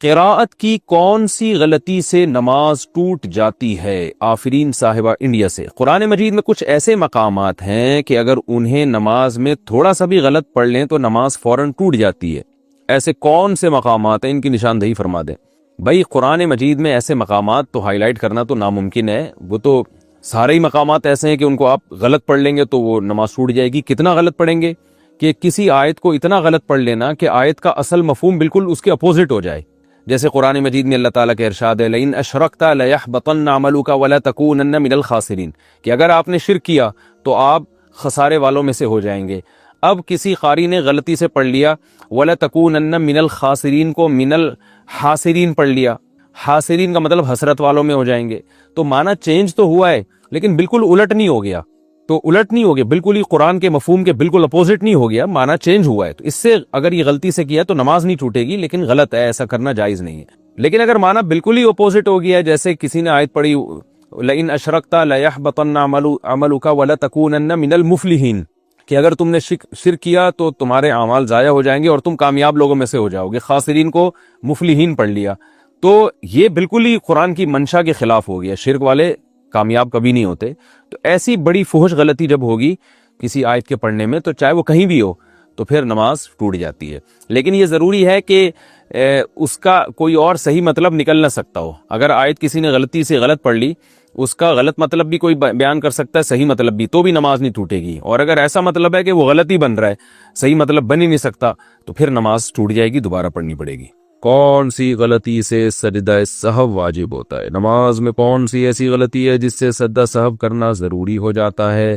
قراءت کی کون سی غلطی سے نماز ٹوٹ جاتی ہے؟ آفرین صاحبہ انڈیا سے۔ قرآن مجید میں کچھ ایسے مقامات ہیں کہ اگر انہیں نماز میں تھوڑا سا بھی غلط پڑھ لیں تو نماز فوراً ٹوٹ جاتی ہے۔ ایسے کون سے مقامات ہیں؟ ان کی نشاندہی فرما دیں۔ بھائی قرآن مجید میں ایسے مقامات تو ہائی لائٹ کرنا تو ناممکن ہے، وہ تو سارے ہی مقامات ایسے ہیں کہ ان کو آپ غلط پڑھ لیں گے تو وہ نماز ٹوٹ جائے گی۔ کتنا غلط پڑھیں گے کہ کسی آیت کو اتنا غلط پڑھ لینا کہ آیت کا اصل مفہوم بالکل اس کے اپوزٹ ہو جائے۔ جیسے قرآن مجید میں اللہ تعالیٰ کا ارشاد ہے لئن اشرکت لیحبطن عملک ولتکونن من الخاسرین، کہ اگر آپ نے شرک کیا تو آپ خسارے والوں میں سے ہو جائیں گے۔ اب کسی قاری نے غلطی سے پڑھ لیا وَلَتَكُونَنَّ مِنَ الْخَاسِرِينَ کو من الحاسرین پڑھ لیا، حاسرین کا مطلب حسرت والوں میں ہو جائیں گے، تو معنی چینج تو ہوا ہے لیکن بالکل الٹ نہیں ہو گیا، تو الٹ نہیں ہو گیا، بالکل ہی قرآن کے مفہوم کے بالکل اپوزٹ نہیں ہو گیا، معنی چینج ہوا ہے۔ تو اس سے اگر یہ غلطی سے کیا تو نماز نہیں ٹوٹے گی، لیکن غلط ہے، ایسا کرنا جائز نہیں ہے۔ لیکن اگر معنی بالکل ہی اپوزٹ ہو گیا، جیسے کسی نے آیت پڑھی لئن اشرکت لیحبطن عملک ولتکونن من المفلحین، کہ اگر تم نے شرک کیا تو تمہارے اعمال ضائع ہو جائیں گے اور تم کامیاب لوگوں میں سے ہو جاؤ گے، خاسرین کو مفلحین پڑھ لیا، تو یہ بالکل ہی قرآن کی منشا کے خلاف ہو گیا، شرک والے کامیاب کبھی نہیں ہوتے۔ تو ایسی بڑی فحش غلطی جب ہوگی کسی آیت کے پڑھنے میں تو چاہے وہ کہیں بھی ہو تو پھر نماز ٹوٹ جاتی ہے۔ لیکن یہ ضروری ہے کہ اس کا کوئی اور صحیح مطلب نکل نہ سکتا ہو۔ اگر آیت کسی نے غلطی سے غلط پڑھ لی، اس کا غلط مطلب بھی کوئی بیان کر سکتا ہے، صحیح مطلب بھی، تو بھی نماز نہیں ٹوٹے گی۔ اور اگر ایسا مطلب ہے کہ وہ غلط ہی بن رہا ہے، صحیح مطلب بن ہی نہیں سکتا، تو پھر نماز ٹوٹ جائے گی، دوبارہ پڑھنی پڑے گی۔ کون سی غلطی سے سجدہ سہو واجب ہوتا ہے؟ نماز میں کون سی ایسی غلطی ہے جس سے سجدہ سہو کرنا ضروری ہو جاتا ہے،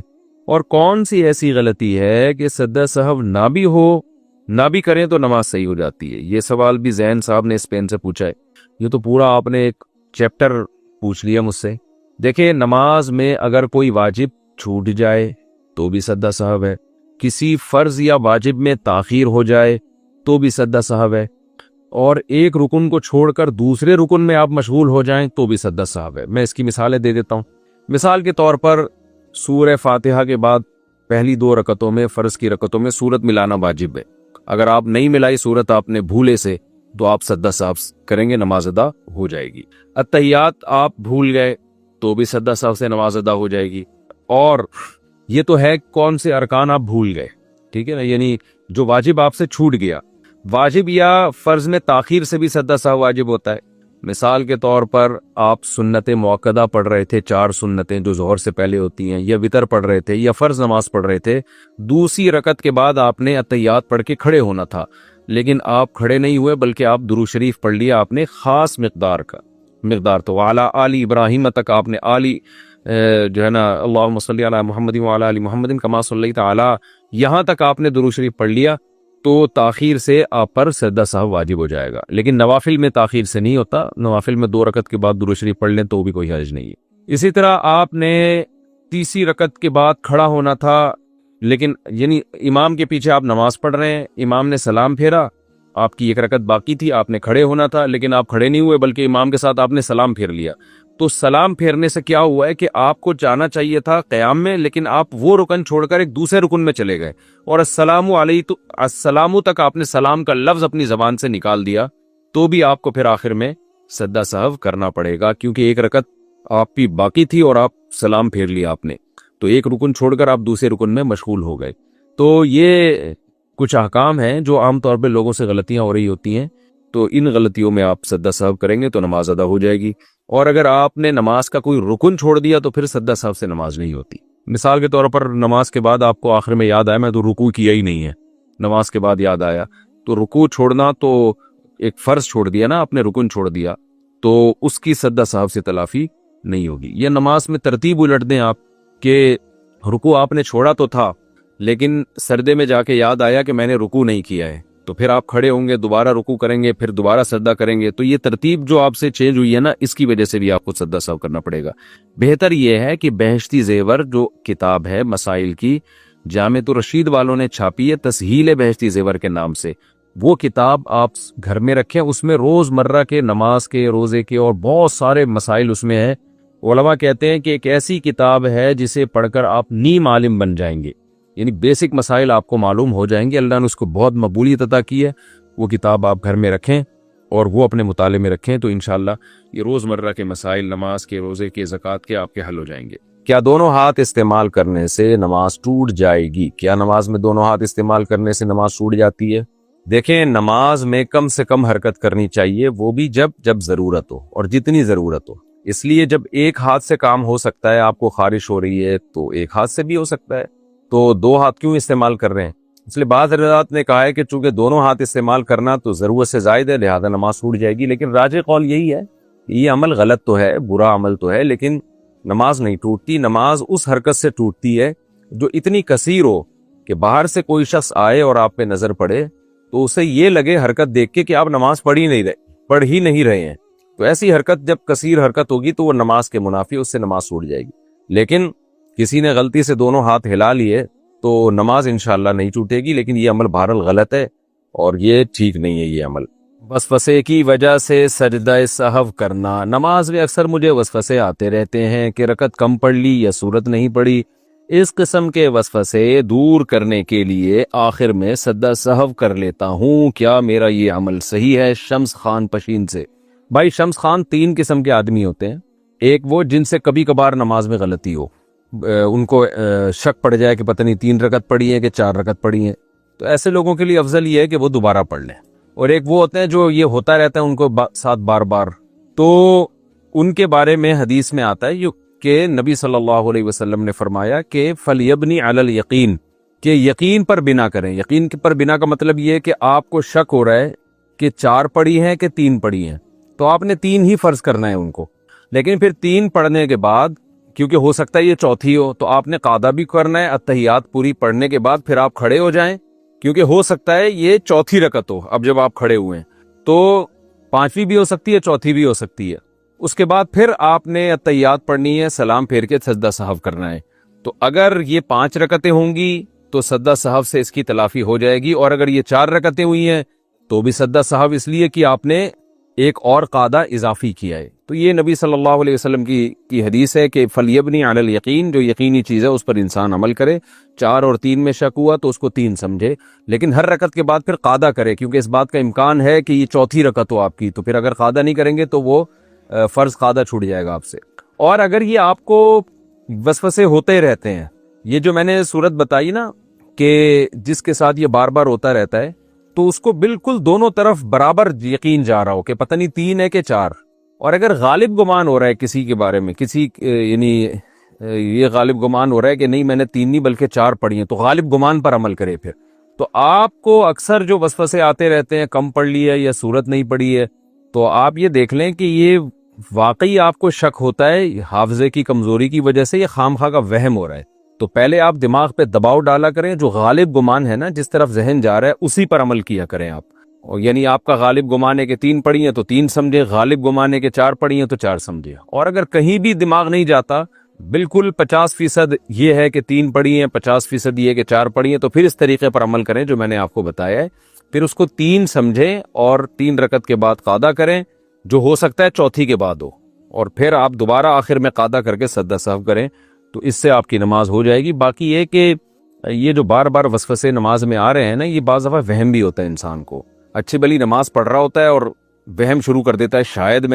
اور کون سی ایسی غلطی ہے کہ سجدہ سہو نہ بھی ہو، نہ بھی کریں تو نماز صحیح ہو جاتی ہے؟ یہ سوال بھی زین صاحب نے اسپین سے پوچھا ہے۔ یہ تو پورا آپ نے ایک چیپٹر پوچھ لیا مجھ سے۔ دیکھیں، نماز میں اگر کوئی واجب چھوٹ جائے تو بھی سجدہ سہو ہے، کسی فرض یا واجب میں تاخیر ہو جائے تو بھی سجدہ سہو ہے، اور ایک رکن کو چھوڑ کر دوسرے رکن میں آپ مشغول ہو جائیں تو بھی سجدہ سہو ہے۔ میں اس کی مثالیں دے دیتا ہوں۔ مثال کے طور پر سورہ فاتحہ کے بعد پہلی 2 رکعتوں میں، فرض کی رکعتوں میں سورت ملانا واجب ہے۔ اگر آپ نہیں ملائی سورت آپ نے بھولے سے تو آپ سجدہ سہو کریں گے، نماز ادا ہو جائے گی۔ اتحیات آپ بھول گئے تو بھی سجدہ سہو سے نماز ادا ہو جائے گی۔ اور یہ تو ہے کون سے ارکان آپ بھول گئے، ٹھیک ہے نا، یعنی جو واجب آپ سے چھوٹ گیا۔ واجب یا فرض میں تاخیر سے بھی سجدہ سہو واجب ہوتا ہے۔ مثال کے طور پر آپ سنت موقدہ پڑھ رہے تھے، 4 سنتیں جو ظہر سے پہلے ہوتی ہیں، یا وتر پڑھ رہے تھے، یا فرض نماز پڑھ رہے تھے، دوسری رکعت کے بعد آپ نے اتحیات پڑھ کے کھڑے ہونا تھا، لیکن آپ کھڑے نہیں ہوئے بلکہ آپ درود شریف پڑھ لیا آپ نے خاص مقدار تو وعلی آل ابراہیم تک آپ نے آلی جو ہے نا اللہم صلی علی محمد وعلی آل محمد کما صلیت علی، یہاں تک آپ نے درود شریف پڑھ لیا تو تاخیر سے آپ پر سجدہ سہو واجب ہو جائے گا۔ لیکن نوافل میں تاخیر سے نہیں ہوتا، نوافل میں 2 رکعت کے بعد درود شریف پڑھ لیں تو بھی کوئی حرج نہیں ہے۔ اسی طرح آپ نے تیسری رکعت کے بعد کھڑا ہونا تھا، لیکن یعنی امام کے پیچھے آپ نماز پڑھ رہے ہیں، امام نے سلام پھیرا، آپ کی 1 رکعت باقی تھی، آپ نے کھڑے ہونا تھا لیکن آپ کھڑے نہیں ہوئے بلکہ امام کے ساتھ آپ نے سلام پھیر لیا، تو سلام پھیرنے سے کیا ہوا ہے کہ آپ کو جانا چاہیے تھا قیام میں، لیکن آپ وہ رکن چھوڑ کر ایک دوسرے رکن میں چلے گئے، اور السلام تک آپ نے سلام کا لفظ اپنی زبان سے نکال دیا، تو بھی آپ کو پھر آخر میں سجدہ سہو کرنا پڑے گا، کیونکہ 1 رکعت آپ کی باقی تھی اور آپ سلام پھیر لیا آپ نے، تو ایک رکن چھوڑ کر آپ دوسرے رکن میں مشغول ہو گئے۔ تو یہ کچھ احکام ہیں جو عام طور پہ لوگوں سے غلطیاں ہو رہی ہوتی ہیں، تو ان غلطیوں میں آپ سجدہ سہو کریں گے تو نماز ادا ہو جائے گی۔ اور اگر آپ نے نماز کا کوئی رکن چھوڑ دیا تو پھر سجدہ سہو سے نماز نہیں ہوتی۔ مثال کے طور پر نماز کے بعد آپ کو آخر میں یاد آیا میں تو رکوع کیا ہی نہیں ہے، نماز کے بعد یاد آیا، تو رکوع چھوڑنا تو ایک فرض چھوڑ دیا نا، آپ نے رکن چھوڑ دیا، تو اس کی سجدہ سہو سے تلافی نہیں ہوگی۔ یا نماز میں ترتیب الٹ دیں آپ کہ رکوع آپ نے چھوڑا تو تھا لیکن سجدے میں جا کے یاد آیا کہ میں نے رکوع نہیں کیا ہے، تو پھر آپ کھڑے ہوں گے، دوبارہ رکوع کریں گے، پھر دوبارہ سجدہ کریں گے، تو یہ ترتیب جو آپ سے چینج ہوئی ہے نا، اس کی وجہ سے بھی آپ کو سجدہ سہو کرنا پڑے گا۔ بہتر یہ ہے کہ بہشتی زیور جو کتاب ہے مسائل کی، جامع الرشید والوں نے چھاپی ہے تسہیل بہشتی زیور کے نام سے، وہ کتاب آپ گھر میں رکھیں، اس میں روز مرہ کے نماز کے، روزے کے اور بہت سارے مسائل اس میں ہیں۔ علماء کہتے ہیں کہ ایک ایسی کتاب ہے جسے پڑھ کر آپ نیم عالم بن جائیں گے، یعنی بیسک مسائل آپ کو معلوم ہو جائیں گے، اللہ نے اس کو بہت مقبولیت عطا کی ہے۔ وہ کتاب آپ گھر میں رکھیں اور وہ اپنے مطالعے میں رکھیں تو انشاءاللہ یہ روزمرہ کے مسائل نماز کے، روزے کے، زکوٰۃ کے آپ کے حل ہو جائیں گے۔ کیا دونوں ہاتھ استعمال کرنے سے نماز ٹوٹ جائے گی؟ کیا نماز میں دونوں ہاتھ استعمال کرنے سے نماز ٹوٹ جاتی ہے؟ دیکھیں، نماز میں کم سے کم حرکت کرنی چاہیے، وہ بھی جب ضرورت ہو اور جتنی ضرورت ہو۔ اس لیے جب ایک ہاتھ سے کام ہو سکتا ہے، آپ کو خارش ہو رہی ہے تو ایک ہاتھ سے بھی ہو سکتا ہے، تو دو ہاتھ کیوں استعمال کر رہے ہیں؟ اس لیے بعض حضرات نے کہا ہے کہ چونکہ دونوں ہاتھ استعمال کرنا تو ضرورت سے زائد ہے، لہذا نماز ٹوٹ جائے گی، لیکن راجح قول یہی ہے کہ یہ عمل غلط تو ہے، برا عمل تو ہے، لیکن نماز نہیں ٹوٹتی۔ نماز اس حرکت سے ٹوٹتی ہے جو اتنی کثیر ہو کہ باہر سے کوئی شخص آئے اور آپ پہ نظر پڑے تو اسے یہ لگے حرکت دیکھ کے کہ آپ نماز پڑھ ہی نہیں رہے ہیں، تو ایسی حرکت جب کثیر حرکت ہوگی تو وہ نماز کے منافی، اس سے نماز ٹوٹ جائے گی۔ لیکن کسی نے غلطی سے دونوں ہاتھ ہلا لیے تو نماز انشاءاللہ نہیں ٹوٹے گی، لیکن یہ عمل بہرحال غلط ہے اور یہ ٹھیک نہیں ہے یہ عمل۔ وسوسے کی وجہ سے سجدہ سہو کرنا۔ نماز میں اکثر مجھے وسوسے آتے رہتے ہیں کہ رکعت کم پڑھ لی یا سورت نہیں پڑھی۔ اس قسم کے وسوسے دور کرنے کے لیے آخر میں سجدہ سہو کر لیتا ہوں، کیا میرا یہ عمل صحیح ہے؟ شمس خان پشین سے۔ بھائی شمس خان، تین قسم کے آدمی ہوتے ہیں۔ ایک وہ جن سے کبھی کبھار نماز میں غلطی ہو، ان کو شک پڑ جائے کہ پتہ نہیں 3 رکعت پڑھی ہے کہ 4 رکعت پڑھی ہے، تو ایسے لوگوں کے لیے افضل یہ ہے کہ وہ دوبارہ پڑھ لیں۔ اور ایک وہ ہوتے ہیں جو یہ ہوتا رہتا ہے ان کو ساتھ بار بار، تو ان کے بارے میں حدیث میں آتا ہے کہ نبی صلی اللہ علیہ وسلم نے فرمایا کہ فَلْيَبْنِ عَلَى الْيَقِينِ، کہ یقین پر بنا کریں۔ یقین پر بنا کا مطلب یہ ہے کہ آپ کو شک ہو رہا ہے کہ 4 پڑھی ہیں کہ 3 پڑھی ہیں، تو آپ نے 3 ہی فرض کرنا ہے ان کو، لیکن پھر 3 پڑھنے کے بعد کیونکہ ہو سکتا ہے یہ چوتھی ہو، تو آپ نے قاعدہ بھی کرنا ہے، اتحیات پوری پڑھنے کے بعد پھر آپ کھڑے ہو جائیں، کیونکہ ہو سکتا ہے یہ چوتھی رکعت ہو۔ اب جب آپ کھڑے ہوئے ہیں تو 5ویں بھی ہو سکتی ہے، چوتھی بھی ہو سکتی ہے۔ اس کے بعد پھر آپ نے اتحیات پڑھنی ہے، سلام پھیر کے سجدہ سہو کرنا ہے۔ تو اگر یہ 5 رکعتیں ہوں گی تو سجدہ سہو سے اس کی تلافی ہو جائے گی، اور اگر یہ 4 رکعتیں ہوئی ہیں تو بھی سجدہ سہو، اس لیے کہ آپ نے ایک اور قاعدہ اضافی کیا ہے۔ تو یہ نبی صلی اللہ علیہ وسلم کی حدیث ہے کہ فَلْيَبْنِ عَلَى الْيَقِينِ، جو یقینی چیز ہے اس پر انسان عمل کرے۔ 4 اور 3 میں شک ہوا تو اس کو 3 سمجھے، لیکن ہر رکعت کے بعد پھر قاعدہ کرے، کیونکہ اس بات کا امکان ہے کہ یہ چوتھی رکعت ہو آپ کی، تو پھر اگر قاعدہ نہیں کریں گے تو وہ فرض قاعدہ چھوٹ جائے گا آپ سے۔ اور اگر یہ آپ کو وسوسے ہوتے رہتے ہیں، یہ جو میں نے صورت بتائی نا کہ جس کے ساتھ یہ بار بار ہوتا رہتا ہے، تو اس کو بالکل دونوں طرف برابر یقین جا رہا ہو کہ پتہ نہیں 3 ہے کہ 4، اور اگر غالب گمان ہو رہا ہے کسی کے بارے میں، یعنی یہ غالب گمان ہو رہا ہے کہ نہیں میں نے 3 نہیں بلکہ 4 پڑھی ہیں، تو غالب گمان پر عمل کرے پھر۔ تو آپ کو اکثر جو وسوسے آتے رہتے ہیں، کم پڑھ لی ہے یا سورت نہیں پڑھی ہے، تو آپ یہ دیکھ لیں کہ یہ واقعی آپ کو شک ہوتا ہے حافظے کی کمزوری کی وجہ سے، یہ خامخواہ کا وہم ہو رہا ہے، تو پہلے آپ دماغ پہ دباؤ ڈالا کریں، جو غالب گمان ہے نا، جس طرف ذہن جا رہا ہے اسی پر عمل کیا کریں آپ۔ اور یعنی آپ کا غالب گمان ہے کہ 3 پڑھی ہیں تو 3 سمجھے، غالب گمان ہے کہ 4 پڑھی ہیں تو 4 سمجھے۔ اور اگر کہیں بھی دماغ نہیں جاتا، بالکل 50% یہ ہے کہ 3 پڑھی ہیں، 50% یہ ہے کہ 4 پڑھی ہیں، تو پھر اس طریقے پر عمل کریں جو میں نے آپ کو بتایا ہے، پھر اس کو 3 سمجھیں اور 3 رکعت کے بعد قاعدہ کریں، جو ہو سکتا ہے چوتھی کے بعد ہو، اور پھر آپ دوبارہ آخر میں قاعدہ کر کے سجدہ سہو کریں، تو اس سے آپ کی نماز ہو جائے گی۔ باقی یہ کہ یہ جو بار بار وسوسے نماز میں آ رہے ہیں نا، یہ بعض دفعہ وہم بھی ہوتا ہے انسان کو، اچھی بلی نماز پڑھ رہا ہوتا ہے اور وہم شروع کر دیتا ہے شاید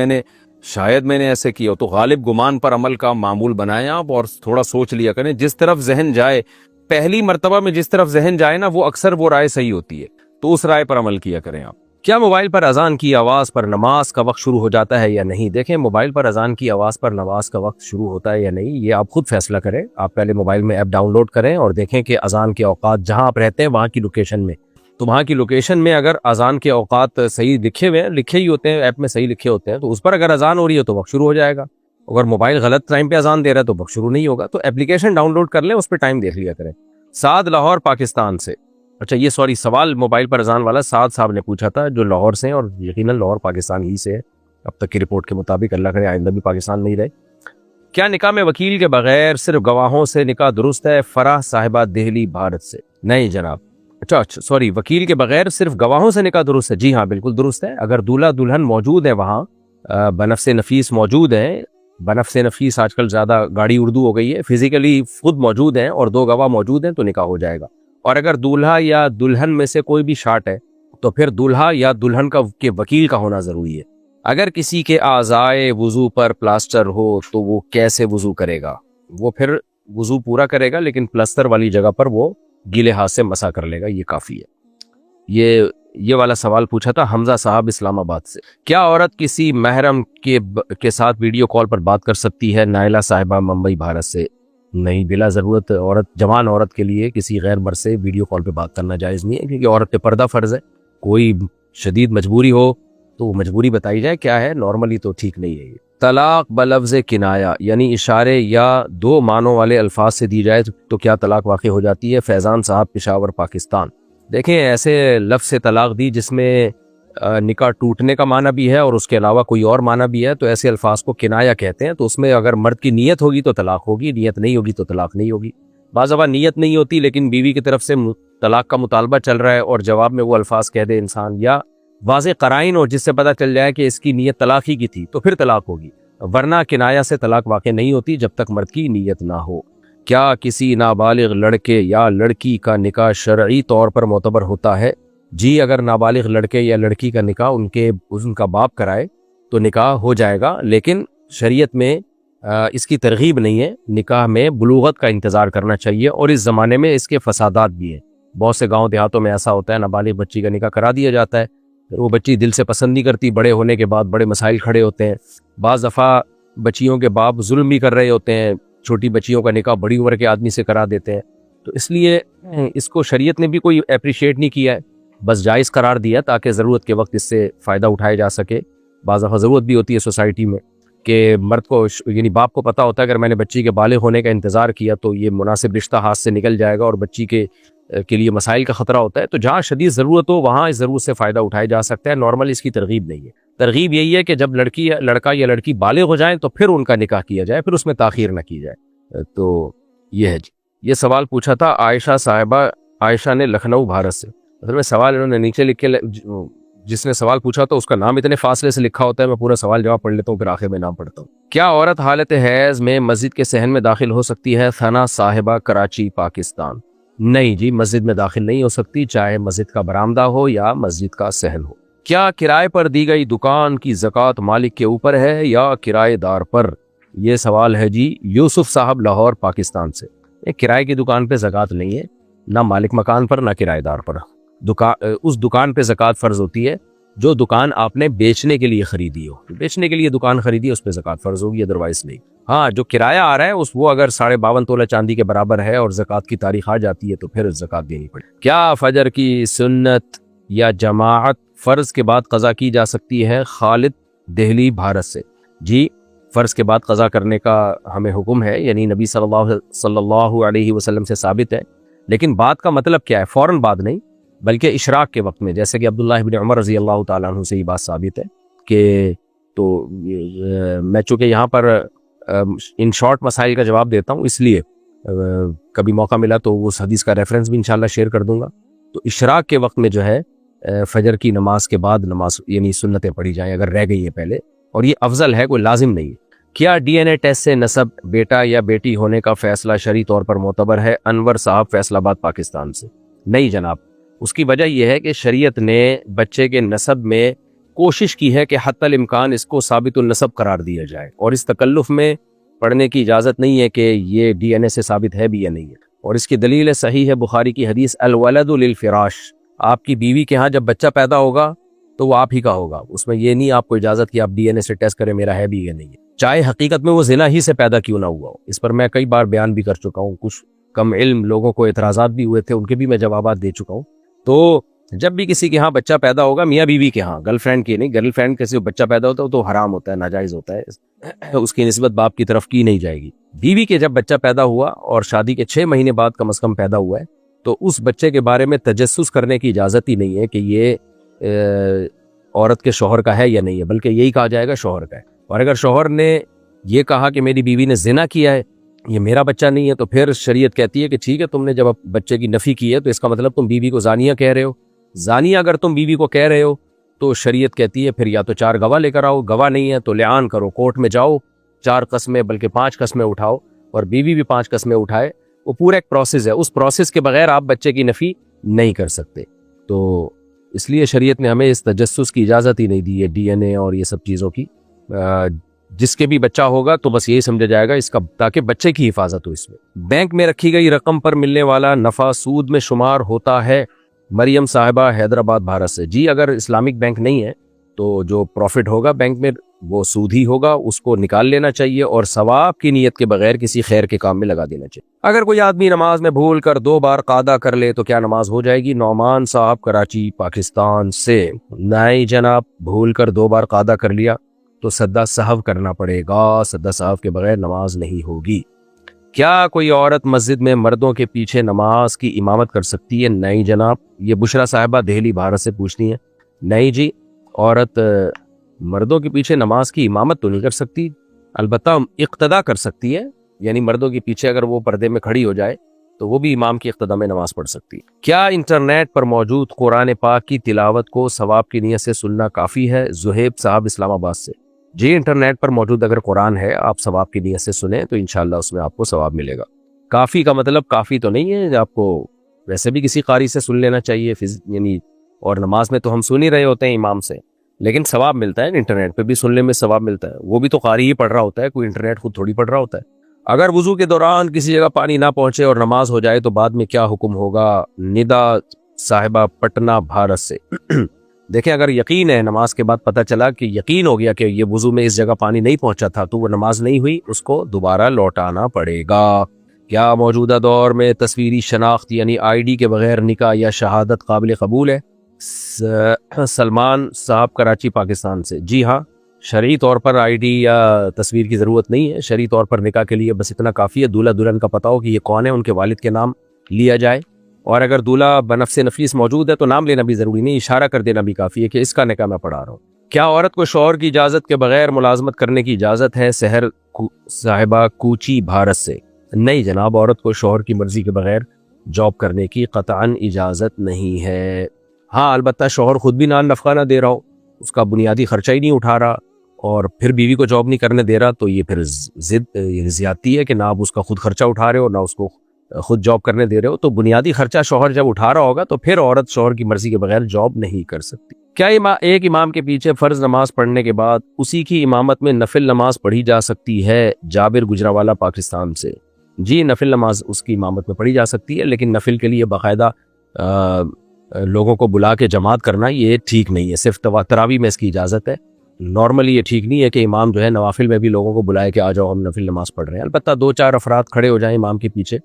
میں نے ایسے کیا ہو، تو غالب گمان پر عمل کا معمول بنائیں آپ، اور تھوڑا سوچ لیا کریں، جس طرف ذہن جائے، پہلی مرتبہ میں جس طرف ذہن جائے نا، وہ اکثر وہ رائے صحیح ہوتی ہے، تو اس رائے پر عمل کیا کریں آپ۔ کیا موبائل پر اذان کی آواز پر نماز کا وقت شروع ہو جاتا ہے یا نہیں؟ دیکھیں، موبائل پر اذان کی آواز پر نماز کا وقت شروع ہوتا ہے یا نہیں، یہ آپ خود فیصلہ کریں۔ آپ پہلے موبائل میں ایپ ڈاؤن لوڈ کریں اور دیکھیں کہ اذان کے اوقات جہاں آپ رہتے ہیں وہاں کی لوکیشن میں، تو وہاں کی لوکیشن میں اگر اذان کے اوقات صحیح لکھے ہی ہوتے ہیں، ایپ میں صحیح لکھے ہوتے ہیں، تو اس پر اگر اذان ہو رہی ہے تو وقت شروع ہو جائے گا۔ اگر موبائل غلط ٹائم پہ اذان دے رہا ہے تو وقت شروع نہیں ہوگا، تو اپلیکیشن ڈاؤن لوڈ کر لیں، اس پہ ٹائم دیکھ لیا کریں۔ سعد لاہور پاکستان سے، اچھا یہ سوال موبائل پر اذان والا سعد صاحب نے پوچھا تھا، جو لاہور سے ہیں، اور یقیناً لاہور پاکستان ہی سے ہے اب تک کی رپورٹ کے مطابق، اللہ کرے آئندہ بھی پاکستان نہیں رہے۔ کیا نکاح میں وکیل کے بغیر صرف گواہوں سے نکاح درست ہے؟ فرح صاحبہ دہلی بھارت سے۔ نہیں جناب، اچھا سوری، وکیل کے بغیر صرف گواہوں سے نکاح درست ہے؟ جی ہاں بالکل درست ہے، اگر دولہا دلہن موجود ہے وہاں، بنفس نفیس موجود ہیں، بنفس نفیس آج کل زیادہ گاڑی اردو ہو گئی ہے، فزیکلی خود موجود ہیں اور 2 گواہ موجود ہیں تو نکاح ہو جائے گا۔ اور اگر دولہا یا دلہن میں سے کوئی بھی شارٹ ہے، تو پھر دولہا یا دلہن کے وکیل کا ہونا ضروری ہے۔ اگر کسی کے اعضائے وضو پر پلاسٹر ہو تو وہ کیسے وضو کرے گا؟ وہ پھر وضو پورا کرے گا لیکن پلستر والی جگہ پر وہ گیلے ہاتھ سے مسح کر لے گا، یہ کافی ہے۔ یہ والا سوال پوچھا تھا حمزہ صاحب اسلام آباد سے۔ کیا عورت کسی محرم کے ساتھ ویڈیو کال پر بات کر سکتی ہے؟ نائلہ صاحبہ ممبئی بھارت سے۔ نہیں، بلا ضرورت جوان عورت کے لیے کسی غیر مرد سے ویڈیو کال پہ بات کرنا جائز نہیں ہے، کیونکہ عورت پہ پردہ فرض ہے۔ کوئی شدید مجبوری ہو تو وہ مجبوری بتائی جائے کیا ہے، نارملی تو ٹھیک نہیں ہے یہ۔ طلاق بلفظ کنایا یعنی اشارے یا دو معنوں والے الفاظ سے دی جائے تو کیا طلاق واقع ہو جاتی ہے؟ فیضان صاحب پشاور پاکستان۔ دیکھیں، ایسے لفظ سے طلاق دی جس میں نکاح ٹوٹنے کا معنی بھی ہے اور اس کے علاوہ کوئی اور معنی بھی ہے، تو ایسے الفاظ کو کنایا کہتے ہیں۔ تو اس میں اگر مرد کی نیت ہوگی تو طلاق ہوگی، نیت نہیں ہوگی تو طلاق نہیں ہوگی۔ بعض دفعہ نیت نہیں ہوتی لیکن بیوی کی طرف سے طلاق کا مطالبہ چل رہا ہے اور جواب میں وہ الفاظ کہہ دے انسان، یا واضح قرائن ہو جس سے پتہ چل جائے کہ اس کی نیت طلاق ہی کی تھی، تو پھر طلاق ہوگی، ورنہ کنایا سے طلاق واقع نہیں ہوتی جب تک مرد کی نیت نہ ہو۔ کیا کسی نابالغ لڑکے یا لڑکی کا نکاح شرعی طور پر معتبر ہوتا ہے؟ جی، اگر نابالغ لڑکے یا لڑکی کا نکاح ان کا باپ کرائے تو نکاح ہو جائے گا، لیکن شریعت میں اس کی ترغیب نہیں ہے۔ نکاح میں بلوغت کا انتظار کرنا چاہیے، اور اس زمانے میں اس کے فسادات بھی ہیں۔ بہت سے گاؤں دیہاتوں میں ایسا ہوتا ہے، نابالغ بچی کا نکاح کرا دیا جاتا ہے، پھر وہ بچی دل سے پسند نہیں کرتی، بڑے ہونے کے بعد بڑے مسائل کھڑے ہوتے ہیں۔ بعض دفعہ بچیوں کے باپ ظلم بھی کر رہے ہوتے ہیں، چھوٹی بچیوں کا نکاح بڑی عمر کے آدمی سے کرا دیتے ہیں۔ تو اس لیے اس کو شریعت نے بھی کوئی اپریشیٹ نہیں کیا ہے، بس جائز قرار دیا تاکہ ضرورت کے وقت اس سے فائدہ اٹھایا جا سکے۔ بعض دفعہ ضرورت بھی ہوتی ہے سوسائٹی میں کہ مرد کو یعنی باپ کو پتہ ہوتا ہے اگر میں نے بچی کے بالغ ہونے کا انتظار کیا تو یہ مناسب رشتہ ہاتھ سے نکل جائے گا اور بچی کے لیے مسائل کا خطرہ ہوتا ہے، تو جہاں شدید ضرورت ہو وہاں اس ضرورت سے فائدہ اٹھایا جا سکتا ہے۔ نارمل اس کی ترغیب نہیں ہے۔ ترغیب یہی ہے کہ جب لڑکا یا لڑکی بالغ ہو جائیں تو پھر ان کا نکاح کیا جائے، پھر اس میں تاخیر نہ کی جائے۔ تو یہ ہے جی۔ یہ سوال پوچھا تھا عائشہ صاحبہ، عائشہ نے لکھنؤ بھارت سے۔ اصل میں سوال انہوں نے نیچے لکھ کے، جس نے سوال پوچھا تو اس کا نام اتنے فاصلے سے لکھا ہوتا ہے، میں پورا سوال جواب پڑھ لیتا ہوں پھر آخر میں نام پڑھتا ہوں۔ کیا عورت حالت حیض میں مسجد کے صحن میں داخل ہو سکتی ہے؟ ثنا صاحبہ کراچی پاکستان۔ نہیں جی، مسجد میں داخل نہیں ہو سکتی، چاہے مسجد کا برآمدہ ہو یا مسجد کا صحن ہو۔ کیا کرائے پر دی گئی دکان کی زکوٰۃ مالک کے اوپر ہے یا کرائے دار پر؟ یہ سوال ہے جی یوسف صاحب لاہور پاکستان سے۔ کرائے کی دکان پہ زکوٰۃ نہیں ہے، نہ مالک مکان پر نہ کرائے دار پر۔ اس دکان پہ زکوٰۃ فرض ہوتی ہے جو دکان آپ نے بیچنے کے لیے خریدی ہو، بیچنے کے لیے دکان خریدی اس پہ زکوٰۃ فرض ہوگی، ادروائز نہیں۔ ہاں، جو کرایہ آ رہا ہے وہ اگر 52.5 تولہ چاندی کے برابر ہے اور زکوٰۃ کی تاریخ آ جاتی ہے تو پھر زکوٰۃ دینی پڑے۔ کیا فجر کی سنت یا جماعت فرض کے بعد قضا کی جا سکتی ہے؟ خالد دہلی بھارت سے۔ جی، فرض کے بعد قضا کرنے کا ہمیں حکم ہے، یعنی نبی صلی اللہ علیہ وسلم سے ثابت ہے، لیکن بعد کا مطلب کیا ہے؟ فوراً بعد نہیں بلکہ اشراق کے وقت میں، جیسے کہ عبداللہ ابن عمر رضی اللہ تعالیٰ عنہ سے یہ بات ثابت ہے کہ تو میں چونکہ یہاں پر ان شارٹ مسائل کا جواب دیتا ہوں، اس لیے کبھی موقع ملا تو اس حدیث کا ریفرنس بھی انشاءاللہ شیئر کر دوں گا۔ تو اشراق کے وقت میں جو ہے فجر کی نماز کے بعد نماز یعنی سنتیں پڑھی جائیں اگر رہ گئی ہیں پہلے، اور یہ افضل ہے، کوئی لازم نہیں ہے۔ کیا ڈی این اے ٹیسٹ سے نسب بیٹا یا بیٹی ہونے کا فیصلہ شرعی طور پر معتبر ہے؟ انور صاحب فیصل آباد پاکستان سے۔ نہیں جناب، اس کی وجہ یہ ہے کہ شریعت نے بچے کے نسب میں کوشش کی ہے کہ حتی الامکان اس کو ثابت النسب قرار دیا جائے، اور اس تکلف میں پڑھنے کی اجازت نہیں ہے کہ یہ ڈی این اے سے ثابت ہے بھی یا نہیں ہے۔ اور اس کی دلیل صحیح ہے بخاری کی حدیث الولد للفراش، آپ کی بیوی کے ہاں جب بچہ پیدا ہوگا تو وہ آپ ہی کا ہوگا، اس میں یہ نہیں آپ کو اجازت کہ آپ ڈی این اے سے ٹیسٹ کریں میرا ہے بھی یا نہیں ہے، چاہے حقیقت میں وہ زنا ہی سے پیدا کیوں نہ ہوا ہو۔ اس پر میں کئی بار بیان بھی کر چکا ہوں، کچھ کم علم لوگوں کو اعتراضات بھی ہوئے تھے، ان کے بھی میں جوابات دے چکا ہوں۔ تو جب بھی کسی کے ہاں بچہ پیدا ہوگا، میاں بیوی کے ہاں، گرل فرینڈ کے نہیں، گرل فرینڈ کے سے بچہ پیدا ہوتا ہے تو حرام ہوتا ہے، ناجائز ہوتا ہے، اس کی نسبت باپ کی طرف کی نہیں جائے گی۔ بیوی کے جب بچہ پیدا ہوا اور شادی کے 6 مہینے بعد کم از کم پیدا ہوا ہے تو اس بچے کے بارے میں تجسس کرنے کی اجازت ہی نہیں ہے کہ یہ عورت کے شوہر کا ہے یا نہیں ہے، بلکہ یہی کہا جائے گا شوہر کا ہے۔ اور اگر شوہر نے یہ کہا کہ میری بیوی نے زنا کیا ہے، یہ میرا بچہ نہیں ہے، تو پھر شریعت کہتی ہے کہ ٹھیک ہے، تم نے جب بچے کی نفی کی ہے تو اس کا مطلب تم بیوی کو زانیہ کہہ رہے ہو۔ زانیہ اگر تم بیوی کو کہہ رہے ہو تو شریعت کہتی ہے پھر یا تو 4 گواہ لے کر آؤ، گواہ نہیں ہے تو لعان کرو، کورٹ میں جاؤ، 4 قسمیں بلکہ 5 قسمیں اٹھاؤ، اور بیوی بھی 5 قسمیں اٹھائے۔ وہ پورا ایک پروسیس ہے، اس پروسیس کے بغیر آپ بچے کی نفی نہیں کر سکتے۔ تو اس لیے شریعت نے ہمیں اس تجسس کی اجازت ہی نہیں دی ہے، ڈی این اے اور یہ سب چیزوں کی۔ جس کے بھی بچہ ہوگا تو بس یہی سمجھا جائے گا اس کا، تاکہ بچے کی حفاظت ہو اس میں۔ بینک میں رکھی گئی رقم پر ملنے والا نفع سود میں شمار ہوتا ہے؟ مریم صاحبہ حیدرآباد بھارت سے۔ جی اگر اسلامک بینک نہیں ہے تو جو پروفٹ ہوگا بینک میں وہ سود ہی ہوگا، اس کو نکال لینا چاہیے اور ثواب کی نیت کے بغیر کسی خیر کے کام میں لگا دینا چاہیے۔ اگر کوئی آدمی نماز میں بھول کر 2 بار قاعدہ کر لے تو کیا نماز ہو جائے گی؟ نعمان صاحب کراچی پاکستان سے۔ نہیں جناب، بھول کر 2 بار قاعدہ کر لیا تو سدا سہو کرنا پڑے گا، سدا سہو کے بغیر نماز نہیں ہوگی۔ کیا کوئی عورت مسجد میں مردوں کے پیچھے نماز کی امامت کر سکتی ہے؟ نہیں جناب، یہ بشرا صاحبہ دہلی بھارت سے پوچھتی ہیں۔ نہیں جی، عورت مردوں کے پیچھے نماز کی امامت تو نہیں کر سکتی، البتہ اقتدا کر سکتی ہے، یعنی مردوں کے پیچھے اگر وہ پردے میں کھڑی ہو جائے تو وہ بھی امام کی اقتدا میں نماز پڑھ سکتی ہے۔ کیا انٹرنیٹ پر موجود قرآن پاک کی تلاوت کو ثواب کی نیت سے سننا کافی ہے؟ زہیب صاحب اسلام آباد سے۔ جی انٹرنیٹ پر موجود اگر قرآن ہے آپ ثواب کی نیت سے سنیں تو انشاءاللہ اس میں آپ کو ثواب ملے گا۔ کافی کا مطلب کافی تو نہیں ہے، آپ کو ویسے بھی کسی قاری سے سن لینا چاہیے، یعنی اور نماز میں تو ہم سن ہی رہے ہوتے ہیں امام سے، لیکن ثواب ملتا ہے، انٹرنیٹ پہ بھی سننے میں ثواب ملتا ہے، وہ بھی تو قاری ہی پڑھ رہا ہوتا ہے، کوئی انٹرنیٹ خود تھوڑی پڑھ رہا ہوتا ہے۔ اگر وضو کے دوران کسی جگہ پانی نہ پہنچے اور نماز ہو جائے تو بعد میں کیا حکم ہوگا؟ ندا صاحبہ پٹنہ بھارت سے۔ دیکھیں اگر یقین ہے، نماز کے بعد پتہ چلا کہ یقین ہو گیا کہ یہ وضو میں اس جگہ پانی نہیں پہنچا تھا تو وہ نماز نہیں ہوئی، اس کو دوبارہ لوٹانا پڑے گا۔ کیا موجودہ دور میں تصویری شناخت یعنی آئی ڈی کے بغیر نکاح یا شہادت قابل قبول ہے؟ سلمان صاحب کراچی پاکستان سے۔ جی ہاں، شرعی طور پر آئی ڈی یا تصویر کی ضرورت نہیں ہے، شرعی طور پر نکاح کے لیے بس اتنا کافی ہے دولہا دلہن کا پتہ ہو کہ یہ کون ہے، ان کے والد کے نام لیا جائے، اور اگر دولہا بنفس نفیس موجود ہے تو نام لینا بھی ضروری نہیں، اشارہ کر دینا بھی کافی ہے کہ اس کا نکاح میں پڑھا رہا ہوں۔ کیا عورت کو شوہر کی اجازت کے بغیر ملازمت کرنے کی اجازت ہے؟ سحر صاحبہ کوچی بھارت سے۔ نہیں جناب، عورت کو شوہر کی مرضی کے بغیر جاب کرنے کی قطعاً اجازت نہیں ہے۔ ہاں البتہ شوہر خود بھی نان نفقہ نہ دے رہا ہو، اس کا بنیادی خرچہ ہی نہیں اٹھا رہا اور پھر بیوی کو جاب نہیں کرنے دے رہا تو یہ پھر زیادتی ہے کہ نہ آپ اس کا خود خرچہ اٹھا رہے ہو نہ اس کو خود جاب کرنے دے رہے ہو، تو بنیادی خرچہ شوہر جب اٹھا رہا ہوگا تو پھر عورت شوہر کی مرضی کے بغیر جاب نہیں کر سکتی۔ کیا ایک امام کے پیچھے فرض نماز پڑھنے کے بعد اسی کی امامت میں نفل نماز پڑھی جا سکتی ہے؟ جابر گجراوالا پاکستان سے۔ جی نفل نماز اس کی امامت میں پڑھی جا سکتی ہے، لیکن نفل کے لیے باقاعدہ لوگوں کو بلا کے جماعت کرنا یہ ٹھیک نہیں ہے، صرف تراویح میں اس کی اجازت ہے۔ نارملی یہ ٹھیک نہیں ہے کہ امام جو ہے نوافل میں بھی لوگوں کو بلائے کہ آ جاؤ ہم نفل نماز پڑھ رہے ہیں، البتہ 2-4 افراد کھڑے ہو جائیں امام کے پیچھے،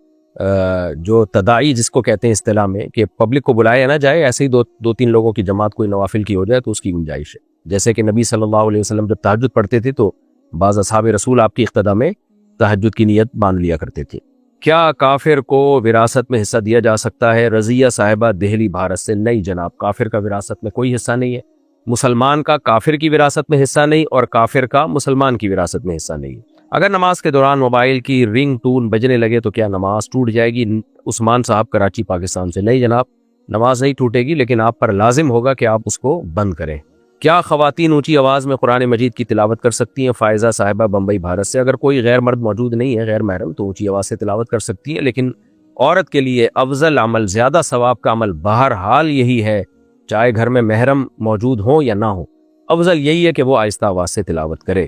جو تداعی جس کو کہتے ہیں اصطلاح میں کہ پبلک کو بلائے نہ جائے، ایسے ہی 2-3 لوگوں کی جماعت کوئی نوافل کی ہو جائے تو اس کی گنجائش ہے۔ جیسے کہ نبی صلی اللہ علیہ وسلم جب تہجد پڑھتے تھے تو بعض اصحاب رسول آپ کی اقتدا میں تہجد کی نیت باندھ لیا کرتے تھے۔ کیا کافر کو وراثت میں حصہ دیا جا سکتا ہے؟ رضیہ صاحبہ دہلی بھارت سے۔ نہیں جناب، کافر کا وراثت میں کوئی حصہ نہیں ہے، مسلمان کا کافر کی وراثت میں حصہ نہیں اور کافر کا مسلمان کی وراثت میں حصہ نہیں ہے۔ اگر نماز کے دوران موبائل کی رنگ ٹون بجنے لگے تو کیا نماز ٹوٹ جائے گی؟ عثمان صاحب کراچی پاکستان سے۔ نہیں جناب، نماز نہیں ٹوٹے گی، لیکن آپ پر لازم ہوگا کہ آپ اس کو بند کریں۔ کیا خواتین اونچی آواز میں قرآن مجید کی تلاوت کر سکتی ہیں؟ فائزہ صاحبہ بمبئی بھارت سے۔ اگر کوئی غیر مرد موجود نہیں ہے، غیر محرم، تو اونچی آواز سے تلاوت کر سکتی ہے، لیکن عورت کے لیے افضل عمل، زیادہ ثواب کا عمل بہرحال یہی ہے، چاہے گھر میں محرم موجود ہوں یا نہ ہو، افضل یہی ہے کہ وہ آہستہ آواز سے تلاوت کرے۔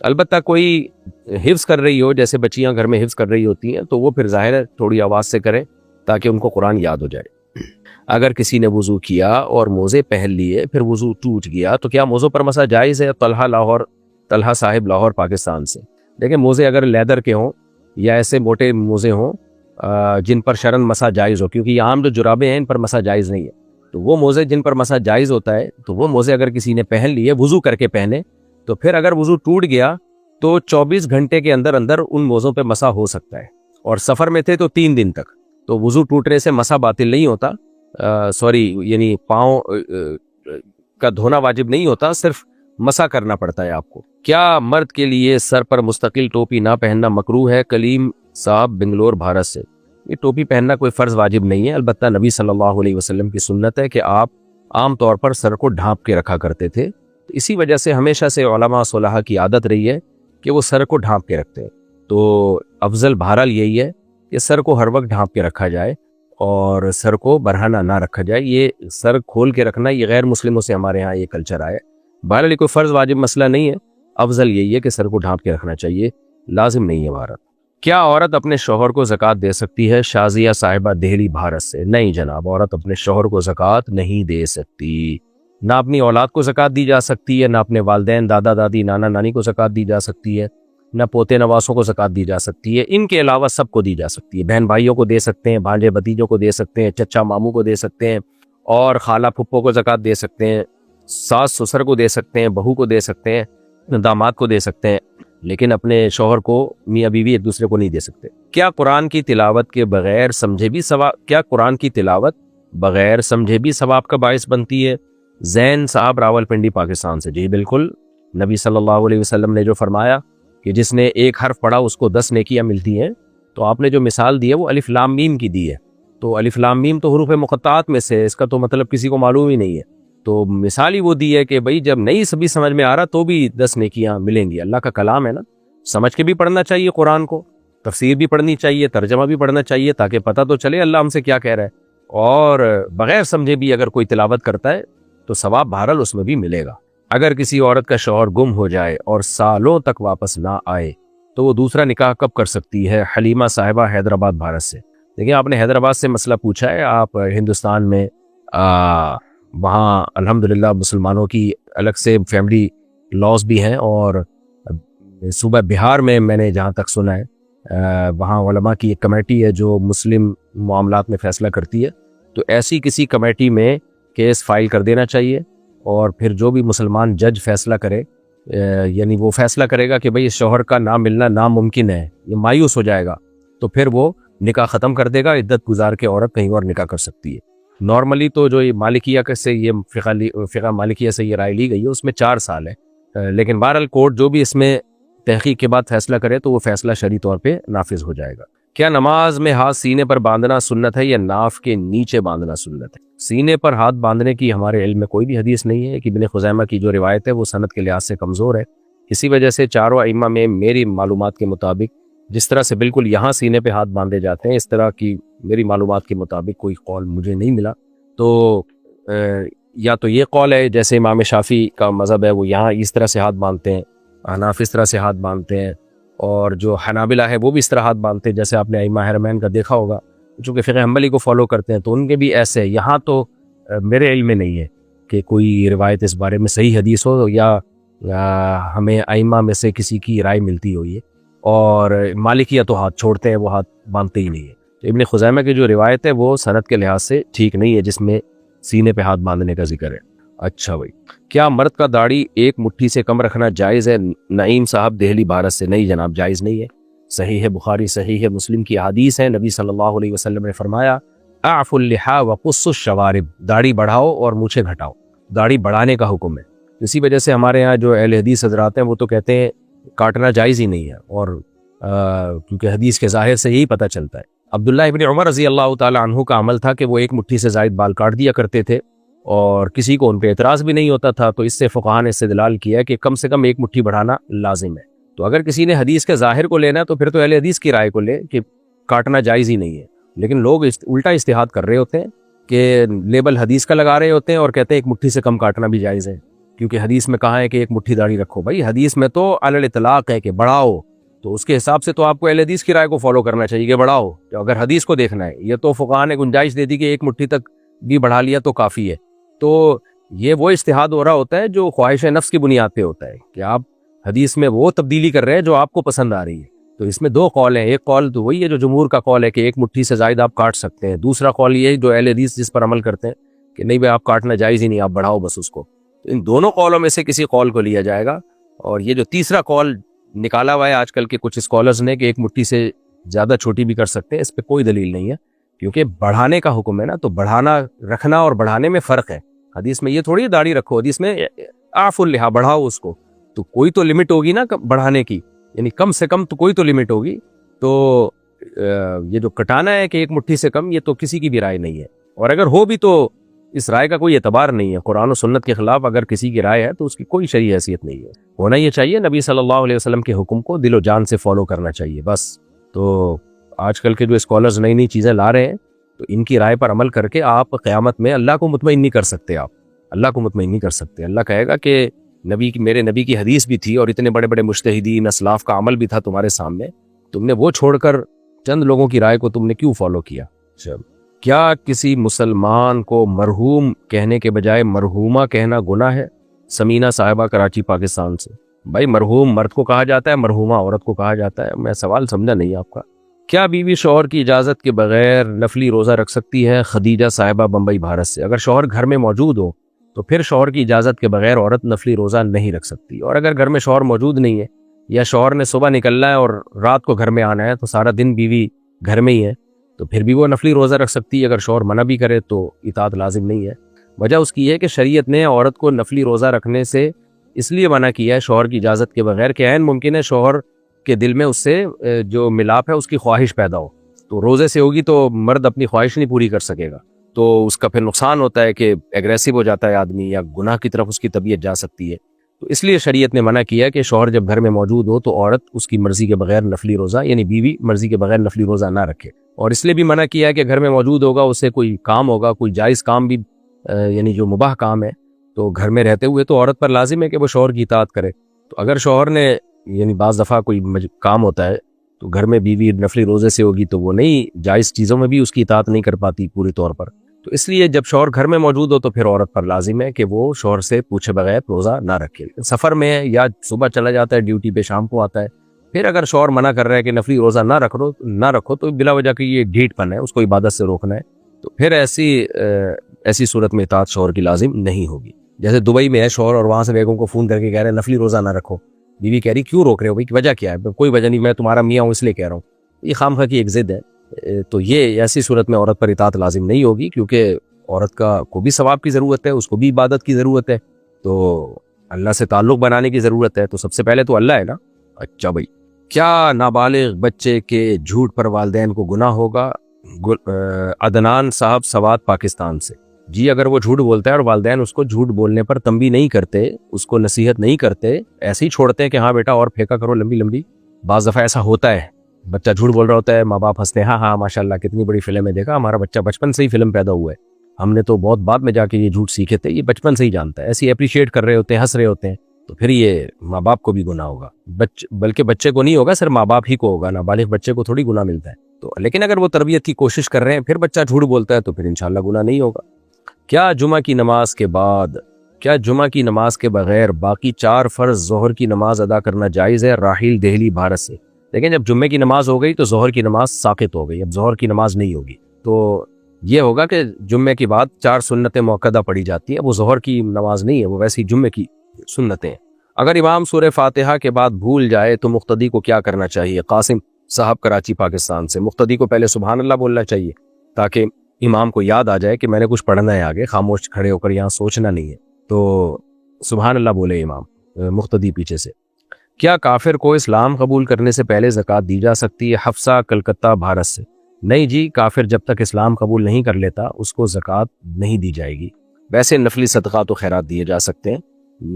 البتہ کوئی حفظ کر رہی ہو، جیسے بچیاں گھر میں حفظ کر رہی ہوتی ہیں، تو وہ پھر ظاہر ہے تھوڑی آواز سے کریں تاکہ ان کو قرآن یاد ہو جائے۔ اگر کسی نے وضو کیا اور موزے پہن لیے پھر وضو ٹوٹ گیا تو کیا موزوں پر مسح جائز ہے؟ طلحہ صاحب لاہور پاکستان سے۔ دیکھیں موزے اگر لیدر کے ہوں یا ایسے موٹے موزے ہوں جن پر شرن مسح جائز ہو، کیونکہ یہ عام جو جرابیں ہیں ان پر مسح جائز نہیں ہے، تو وہ موزے جن پر مسح جائز ہوتا ہے تو وہ موزے اگر کسی نے پہن لیے وضو کر کے پہنے تو پھر اگر وضو ٹوٹ گیا تو 24 گھنٹے کے اندر اندر ان موزوں پہ مسح ہو سکتا ہے، اور سفر میں تھے تو 3 دن تک، تو وضو ٹوٹنے سے مسح باطل نہیں ہوتا، یعنی پاؤں کا دھونا واجب نہیں ہوتا، صرف مسح کرنا پڑتا ہے آپ کو۔ کیا مرد کے لیے سر پر مستقل ٹوپی نہ پہننا مکروہ ہے؟ کلیم صاحب بنگلور بھارت سے۔ یہ ٹوپی پہننا کوئی فرض واجب نہیں ہے، البتہ نبی صلی اللہ علیہ وسلم کی سنت ہے کہ آپ عام طور پر سر کو ڈھانپ کے رکھا کرتے تھے، اسی وجہ سے ہمیشہ سے علماء صلحاء کی عادت رہی ہے کہ وہ سر کو ڈھانپ کے رکھتے ہیں، تو افضل بہرحال یہی ہے کہ سر کو ہر وقت ڈھانپ کے رکھا جائے اور سر کو برہنہ نہ رکھا جائے. یہ سر کھول کے رکھنا یہ غیر مسلموں سے ہمارے ہاں یہ کلچر آیا ہے. بہرحال یہ کوئی فرض واجب مسئلہ نہیں ہے, افضل یہی ہے کہ سر کو ڈھانپ کے رکھنا چاہیے, لازم نہیں ہے بھارت. کیا عورت اپنے شوہر کو زکوٰۃ دے سکتی ہے؟ شازیہ صاحبہ دہلی بھارت سے. نہیں جناب, عورت اپنے شوہر کو زکوٰۃ نہیں دے سکتی. نہ اپنی اولاد کو زکوٰۃ دی جا سکتی ہے, نہ اپنے والدین, دادا دادی, نانا نانی کو زکوٰۃ دی جا سکتی ہے, نہ پوتے نواسوں کو زکوٰۃ دی جا سکتی ہے. ان کے علاوہ سب کو دی جا سکتی ہے. بہن بھائیوں کو دے سکتے ہیں, بھانجے بھتیجوں کو دے سکتے ہیں, چچا ماموں کو دے سکتے ہیں, اور خالہ پھپھو کو زکوٰۃ دے سکتے ہیں, ساس سسر کو دے سکتے ہیں, بہو کو دے سکتے ہیں, داماد کو دے سکتے ہیں, لیکن اپنے شوہر کو, میاں بیوی ایک دوسرے کو نہیں دے سکتے. کیا قرآن کی تلاوت کے بغیر سمجھے بھی ثواب کا باعث بنتی ہے؟ زین صاحب راول پنڈی پاکستان سے. جی بالکل, نبی صلی اللہ علیہ وسلم نے جو فرمایا کہ جس نے ایک حرف پڑھا اس کو 10 نیکیاں ملتی ہیں, تو آپ نے جو مثال دی ہے وہ الف لام میم کی دی ہے. تو الف لام میم تو حروف مقطعات میں سے, اس کا تو مطلب کسی کو معلوم ہی نہیں ہے. تو مثال ہی وہ دی ہے کہ بھئی جب نہیں سبھی سمجھ میں آ رہا تو بھی 10 نیکیاں ملیں گی. اللہ کا کلام ہے نا, سمجھ کے بھی پڑھنا چاہیے قرآن کو, تفسیر بھی پڑھنی چاہیے, ترجمہ بھی پڑھنا چاہیے, تاکہ پتہ تو چلے اللہ ہم سے کیا کہہ رہا ہے. اور بغیر سمجھے بھی اگر کوئی تلاوت کرتا ہے تو ثواب بہرحال اس میں بھی ملے گا. اگر کسی عورت کا شوہر گم ہو جائے اور سالوں تک واپس نہ آئے تو وہ دوسرا نکاح کب کر سکتی ہے؟ حلیمہ صاحبہ حیدرآباد بھارت سے. دیکھیں, آپ نے حیدرآباد سے مسئلہ پوچھا ہے. آپ ہندوستان میں وہاں الحمدللہ مسلمانوں کی الگ سے فیملی لاز بھی ہیں, اور صوبہ بہار میں نے جہاں تک سنا ہے وہاں علماء کی ایک کمیٹی ہے جو مسلم معاملات میں فیصلہ کرتی ہے. تو ایسی کسی کمیٹی میں کیس فائل کر دینا چاہیے, اور پھر جو بھی مسلمان جج فیصلہ کرے, یعنی وہ فیصلہ کرے گا کہ بھئی شوہر کا نہ ملنا ناممکن ہے, یہ مایوس ہو جائے گا, تو پھر وہ نکاح ختم کر دے گا. عدت گزار کے عورت کہیں اور نکاح کر سکتی ہے. نارملی تو جو یہ مالکیہ سے یہ فقہ مالکیہ سے یہ رائے لی گئی ہے اس میں 4 سال ہے, لیکن بہرحال کورٹ جو بھی اس میں تحقیق کے بعد فیصلہ کرے تو وہ فیصلہ شرعی طور پہ نافذ ہو جائے گا. کیا نماز میں ہاتھ سینے پر باندھنا سنت ہے یا ناف کے نیچے باندھنا سنت ہے؟ سینے پر ہاتھ باندھنے کی ہمارے علم میں کوئی بھی حدیث نہیں ہے. کہ ابن خزیمہ کی جو روایت ہے وہ سند کے لحاظ سے کمزور ہے. اسی وجہ سے چاروں ائمہ میں میری معلومات کے مطابق جس طرح سے بالکل یہاں سینے پہ ہاتھ باندھے جاتے ہیں, اس طرح کی میری معلومات کے مطابق کوئی قول مجھے نہیں ملا. تو یا تو یہ قول ہے جیسے امام شافعی کا مذہب ہے وہ یہاں اس طرح سے ہاتھ باندھتے ہیں, حناف اس طرح سے ہاتھ باندھتے ہیں, اور جو حنابلہ ہے وہ بھی اس طرح ہاتھ باندھتے ہیں جیسے آپ نے ائمہ حرمین کا دیکھا ہوگا, چونکہ فقہ حنبلی کو فالو کرتے ہیں تو ان کے بھی ایسے ہے. یہاں تو میرے علم میں نہیں ہے کہ کوئی روایت اس بارے میں صحیح حدیث ہو یا ہمیں ائمہ میں سے کسی کی رائے ملتی ہوئی ہے. اور مالکیہ تو ہاتھ چھوڑتے ہیں, وہ ہاتھ باندھتے ہی نہیں ہے. تو ابن خزیمہ کی جو روایت ہے وہ سند کے لحاظ سے ٹھیک نہیں ہے جس میں سینے پہ ہاتھ باندھنے کا ذکر ہے. اچھا بھائی, کیا مرد کا داڑھی ایک مٹھی سے کم رکھنا جائز ہے؟ نعیم صاحب دہلی بھارت سے. نہیں جناب, جائز نہیں ہے. صحیح ہے بخاری, صحیح ہے مسلم کی حدیث ہے. نبی صلی اللہ علیہ وسلم نے فرمایا اعفوا اللحا وقصوا الشوارب, داڑھی بڑھاؤ اور مونچھیں گھٹاؤ. داڑھی بڑھانے کا حکم ہے. اسی وجہ سے ہمارے ہاں جو اہل حدیث حضرات ہیں وہ تو کہتے ہیں کاٹنا جائز ہی نہیں ہے, اور کیونکہ حدیث کے ظاہر سے یہی پتہ چلتا ہے. عبداللہ ابن عمر رضی اللہ تعالی عنہ کا عمل تھا کہ وہ ایک مٹھی سے زائد بال کاٹ دیا کرتے تھے, اور کسی کو ان پہ اعتراض بھی نہیں ہوتا تھا. تو اس سے فقہاء نے استدلال کیا کہ کم سے کم ایک مٹھی بڑھانا لازم ہے. تو اگر کسی نے حدیث کے ظاہر کو لینا ہے تو پھر تو اہل حدیث کی رائے کو لے کہ کاٹنا جائز ہی نہیں ہے. لیکن لوگ الٹا اجتہاد کر رہے ہوتے ہیں کہ لیبل حدیث کا لگا رہے ہوتے ہیں اور کہتے ہیں ایک مٹھی سے کم کاٹنا بھی جائز ہے, کیونکہ حدیث میں کہا ہے کہ ایک مٹھی داڑھی رکھو. بھائی حدیث میں تو علی الاطلاق ہے کہ بڑھاؤ, تو اس کے حساب سے تو آپ کو اہل حدیث کی رائے کو فالو کرنا چاہیے کہ بڑھاؤ. تو اگر حدیث کو دیکھنا ہے, یہ تو فقہاء نے گنجائش دے دی کہ ایک مٹھی تک بھی بڑھا لیا تو کافی ہے. تو یہ وہ اجتہاد ہو رہا ہوتا ہے جو خواہش نفس کی بنیاد پہ ہوتا ہے کہ آپ حدیث میں وہ تبدیلی کر رہے ہیں جو آپ کو پسند آ رہی ہے. تو اس میں 2 قول ہیں. ایک قول تو وہی ہے جو جمہور کا قول ہے کہ ایک مٹھی سے زائد آپ کاٹ سکتے ہیں. دوسرا قول یہ ہے جو اہل حدیث جس پر عمل کرتے ہیں کہ نہیں بھائی آپ کاٹنا جائز ہی نہیں, آپ بڑھاؤ بس اس کو. تو ان دونوں قولوں میں سے کسی قول کو لیا جائے گا. اور یہ جو تیسرا قول نکالا ہوا ہے آج کل کے کچھ اسکالرز نے کہ ایک مٹھی سے زیادہ چھوٹی بھی کر سکتے ہیں, اس پہ کوئی دلیل نہیں ہے, کیونکہ بڑھانے کا حکم ہے نا. تو بڑھانا رکھنا اور بڑھانے میں فرق ہے. حدیث میں یہ تھوڑی داڑھی رکھو, حدیث میں اعفوا اللحا, بڑھاؤ اس کو. تو کوئی تو لمٹ ہوگی نا بڑھانے کی, یعنی کم سے کم تو کوئی تو لمٹ ہوگی. تو یہ جو کٹانا ہے کہ ایک مٹھی سے کم, یہ تو کسی کی بھی رائے نہیں ہے. اور اگر ہو بھی تو اس رائے کا کوئی اعتبار نہیں ہے. قرآن و سنت کے خلاف اگر کسی کی رائے ہے تو اس کی کوئی شرعی حیثیت نہیں ہے. ہونا یہ چاہیے نبی صلی اللہ علیہ وسلم کے حکم کو دل و جان سے فالو کرنا چاہیے بس. تو آج کل کے جو اسکالرز نئی نئی چیزیں لا رہے ہیں تو تو ان کی رائے پر عمل کر کے آپ قیامت میں اللہ کو مطمئن نہیں کر سکتے. آپ اللہ کو مطمئن نہیں کر سکتے. اللہ کہے گا کہ میرے نبی کی حدیث بھی تھی اور اتنے بڑے بڑے مجتہدین اسلاف کا عمل بھی تھا تمہارے سامنے, تم نے وہ چھوڑ کر چند لوگوں کی رائے کو تم نے کیوں فالو کیا؟ کیا کسی مسلمان کو مرحوم کہنے کے بجائے مرحومہ کہنا گناہ ہے؟ سمینہ صاحبہ کراچی پاکستان سے. بھائی مرحوم مرد کو کہا جاتا ہے, مرحومہ عورت کو کہا جاتا ہے. میں سوال سمجھا نہیں آپ کا. کیا بیوی شوہر کی اجازت کے بغیر نفلی روزہ رکھ سکتی ہے؟ خدیجہ صاحبہ بمبئی بھارت سے. اگر شوہر گھر میں موجود ہو تو پھر شوہر کی اجازت کے بغیر عورت نفلی روزہ نہیں رکھ سکتی, اور اگر گھر میں شوہر موجود نہیں ہے یا شوہر نے صبح نکلنا ہے اور رات کو گھر میں آنا ہے تو سارا دن بیوی گھر میں ہی ہے تو پھر بھی وہ نفلی روزہ رکھ سکتی ہے. اگر شوہر منع بھی کرے تو اطاعت لازم نہیں ہے. وجہ اس کی ہے کہ شریعت نے عورت کو نفلی روزہ رکھنے سے اس لیے منع کیا ہے شوہر کی اجازت کے بغیر کہ عین ممکن ہے شوہر کے دل میں اس سے جو ملاپ ہے اس کی خواہش پیدا ہو, تو روزے سے ہوگی تو مرد اپنی خواہش نہیں پوری کر سکے گا, تو اس کا پھر نقصان ہوتا ہے کہ ایگریسو ہو جاتا ہے آدمی یا گناہ کی طرف اس کی طبیعت جا سکتی ہے. تو اس لیے شریعت نے منع کیا کہ شوہر جب گھر میں موجود ہو تو عورت اس کی مرضی کے بغیر نفلی روزہ یعنی بیوی مرضی کے بغیر نفلی روزہ نہ رکھے. اور اس لیے بھی منع کیا ہے کہ گھر میں موجود ہوگا اسے کوئی کام ہوگا, کوئی جائز کام بھی یعنی جو مباح کام ہے تو گھر میں رہتے ہوئے تو عورت پر لازم ہے کہ وہ شوہر کی اطاعت کرے. تو اگر شوہر نے یعنی بعض دفعہ کوئی کام ہوتا ہے تو گھر میں بیوی نفلی روزے سے ہوگی تو وہ نہیں جائز چیزوں میں بھی اس کی اطاعت نہیں کر پاتی پوری طور پر. تو اس لیے جب شوہر گھر میں موجود ہو تو پھر عورت پر لازم ہے کہ وہ شوہر سے پوچھے بغیر روزہ نہ رکھے. سفر میں ہے یا صبح چلا جاتا ہے ڈیوٹی پہ, شام کو آتا ہے, پھر اگر شوہر منع کر رہا ہے کہ نفلی روزہ نہ رکھو تو بلا وجہ کہ یہ ڈھیٹ پن ہے, اس کو عبادت سے روکنا ہے, تو پھر ایسی صورت میں اطاعت شوہر کی لازم نہیں ہوگی. جیسے دبئی میں ہے شوہر اور وہاں سے بیگم کو فون کر کے کہہ رہے ہیں نفلی روزہ نہ رکھو, بیوی کہہ رہی کیوں روک رہے ہو بھائی, وجہ کیا ہے؟ کوئی وجہ نہیں, میں تمہارا میاں ہوں اس لیے کہہ رہا ہوں. یہ خامخواہ کی ایک ضد ہے. تو یہ ایسی صورت میں عورت پر اطاعت لازم نہیں ہوگی, کیونکہ عورت کو بھی ثواب کی ضرورت ہے, اس کو بھی عبادت کی ضرورت ہے, تو اللہ سے تعلق بنانے کی ضرورت ہے. تو سب سے پہلے تو اللہ ہے نا. اچھا بھائی, کیا نابالغ بچے کے جھوٹ پر والدین کو گناہ ہوگا؟ عدنان صاحب سوات پاکستان سے. جی اگر وہ جھوٹ بولتا ہے اور والدین اس کو جھوٹ بولنے پر تنبیہ نہیں کرتے, اس کو نصیحت نہیں کرتے, ایسے ہی چھوڑتے ہیں کہ ہاں بیٹا اور پھینکا کرو لمبی لمبی. بعض دفعہ ایسا ہوتا ہے, بچہ جھوٹ بول رہا ہوتا ہے, ماں باپ ہنستے ہیں, ہاں ماشاءاللہ کتنی بڑی فلم ہے, دیکھا ہمارا بچہ بچپن سے ہی فلم پیدا ہوا ہے, ہم نے تو بہت بعد میں جا کے یہ جھوٹ سیکھے تھے, یہ بچپن سے ہی جانتا ہے. ایسے اپریشیٹ کر رہے ہوتے ہیں, ہنس رہے ہوتے ہیں, تو پھر یہ ماں باپ کو بھی گناہ ہوگا. بلکہ بچے کو نہیں ہوگا, صرف ماں باپ ہی کو ہوگا. نابالغ بچے کو تھوڑی گناہ ملتا ہے. تو لیکن اگر وہ تربیت کی کوشش کر رہے ہیں پھر بچہ جھوٹ بولتا ہے تو پھر انشاءاللہ گناہ نہیں ہوگا. کیا جمعہ کی نماز کے بغیر باقی 4 فرض ظہر کی نماز ادا کرنا جائز ہے؟ راحیل دہلی بھارت سے. لیکن جب جمعے کی نماز ہو گئی تو ظہر کی نماز ساقط ہو گئی, اب ظہر کی نماز نہیں ہوگی. تو یہ ہوگا کہ جمعے کی بعد 4 سنتیں موقدہ پڑھی جاتی ہیں, وہ ظہر کی نماز نہیں ہے, وہ ویسی جمعے کی سنتیں ہیں. اگر امام سورہ فاتحہ کے بعد بھول جائے تو مقتدی کو کیا کرنا چاہیے؟ قاسم صاحب کراچی پاکستان سے. مقتدی کو پہلے سبحان اللہ بولنا چاہیے تاکہ امام کو یاد آ جائے کہ میں نے کچھ پڑھنا ہے آگے, خاموش کھڑے ہو کر یہاں سوچنا نہیں ہے. تو سبحان اللہ بولے امام, مقتدی پیچھے سے. کیا کافر کو اسلام قبول کرنے سے پہلے زکوٰۃ دی جا سکتی ہے؟ حفصہ کلکتہ بھارت سے. نہیں جی, کافر جب تک اسلام قبول نہیں کر لیتا اس کو زکوٰۃ نہیں دی جائے گی. ویسے نفلی صدقات و خیرات دیے جا سکتے ہیں.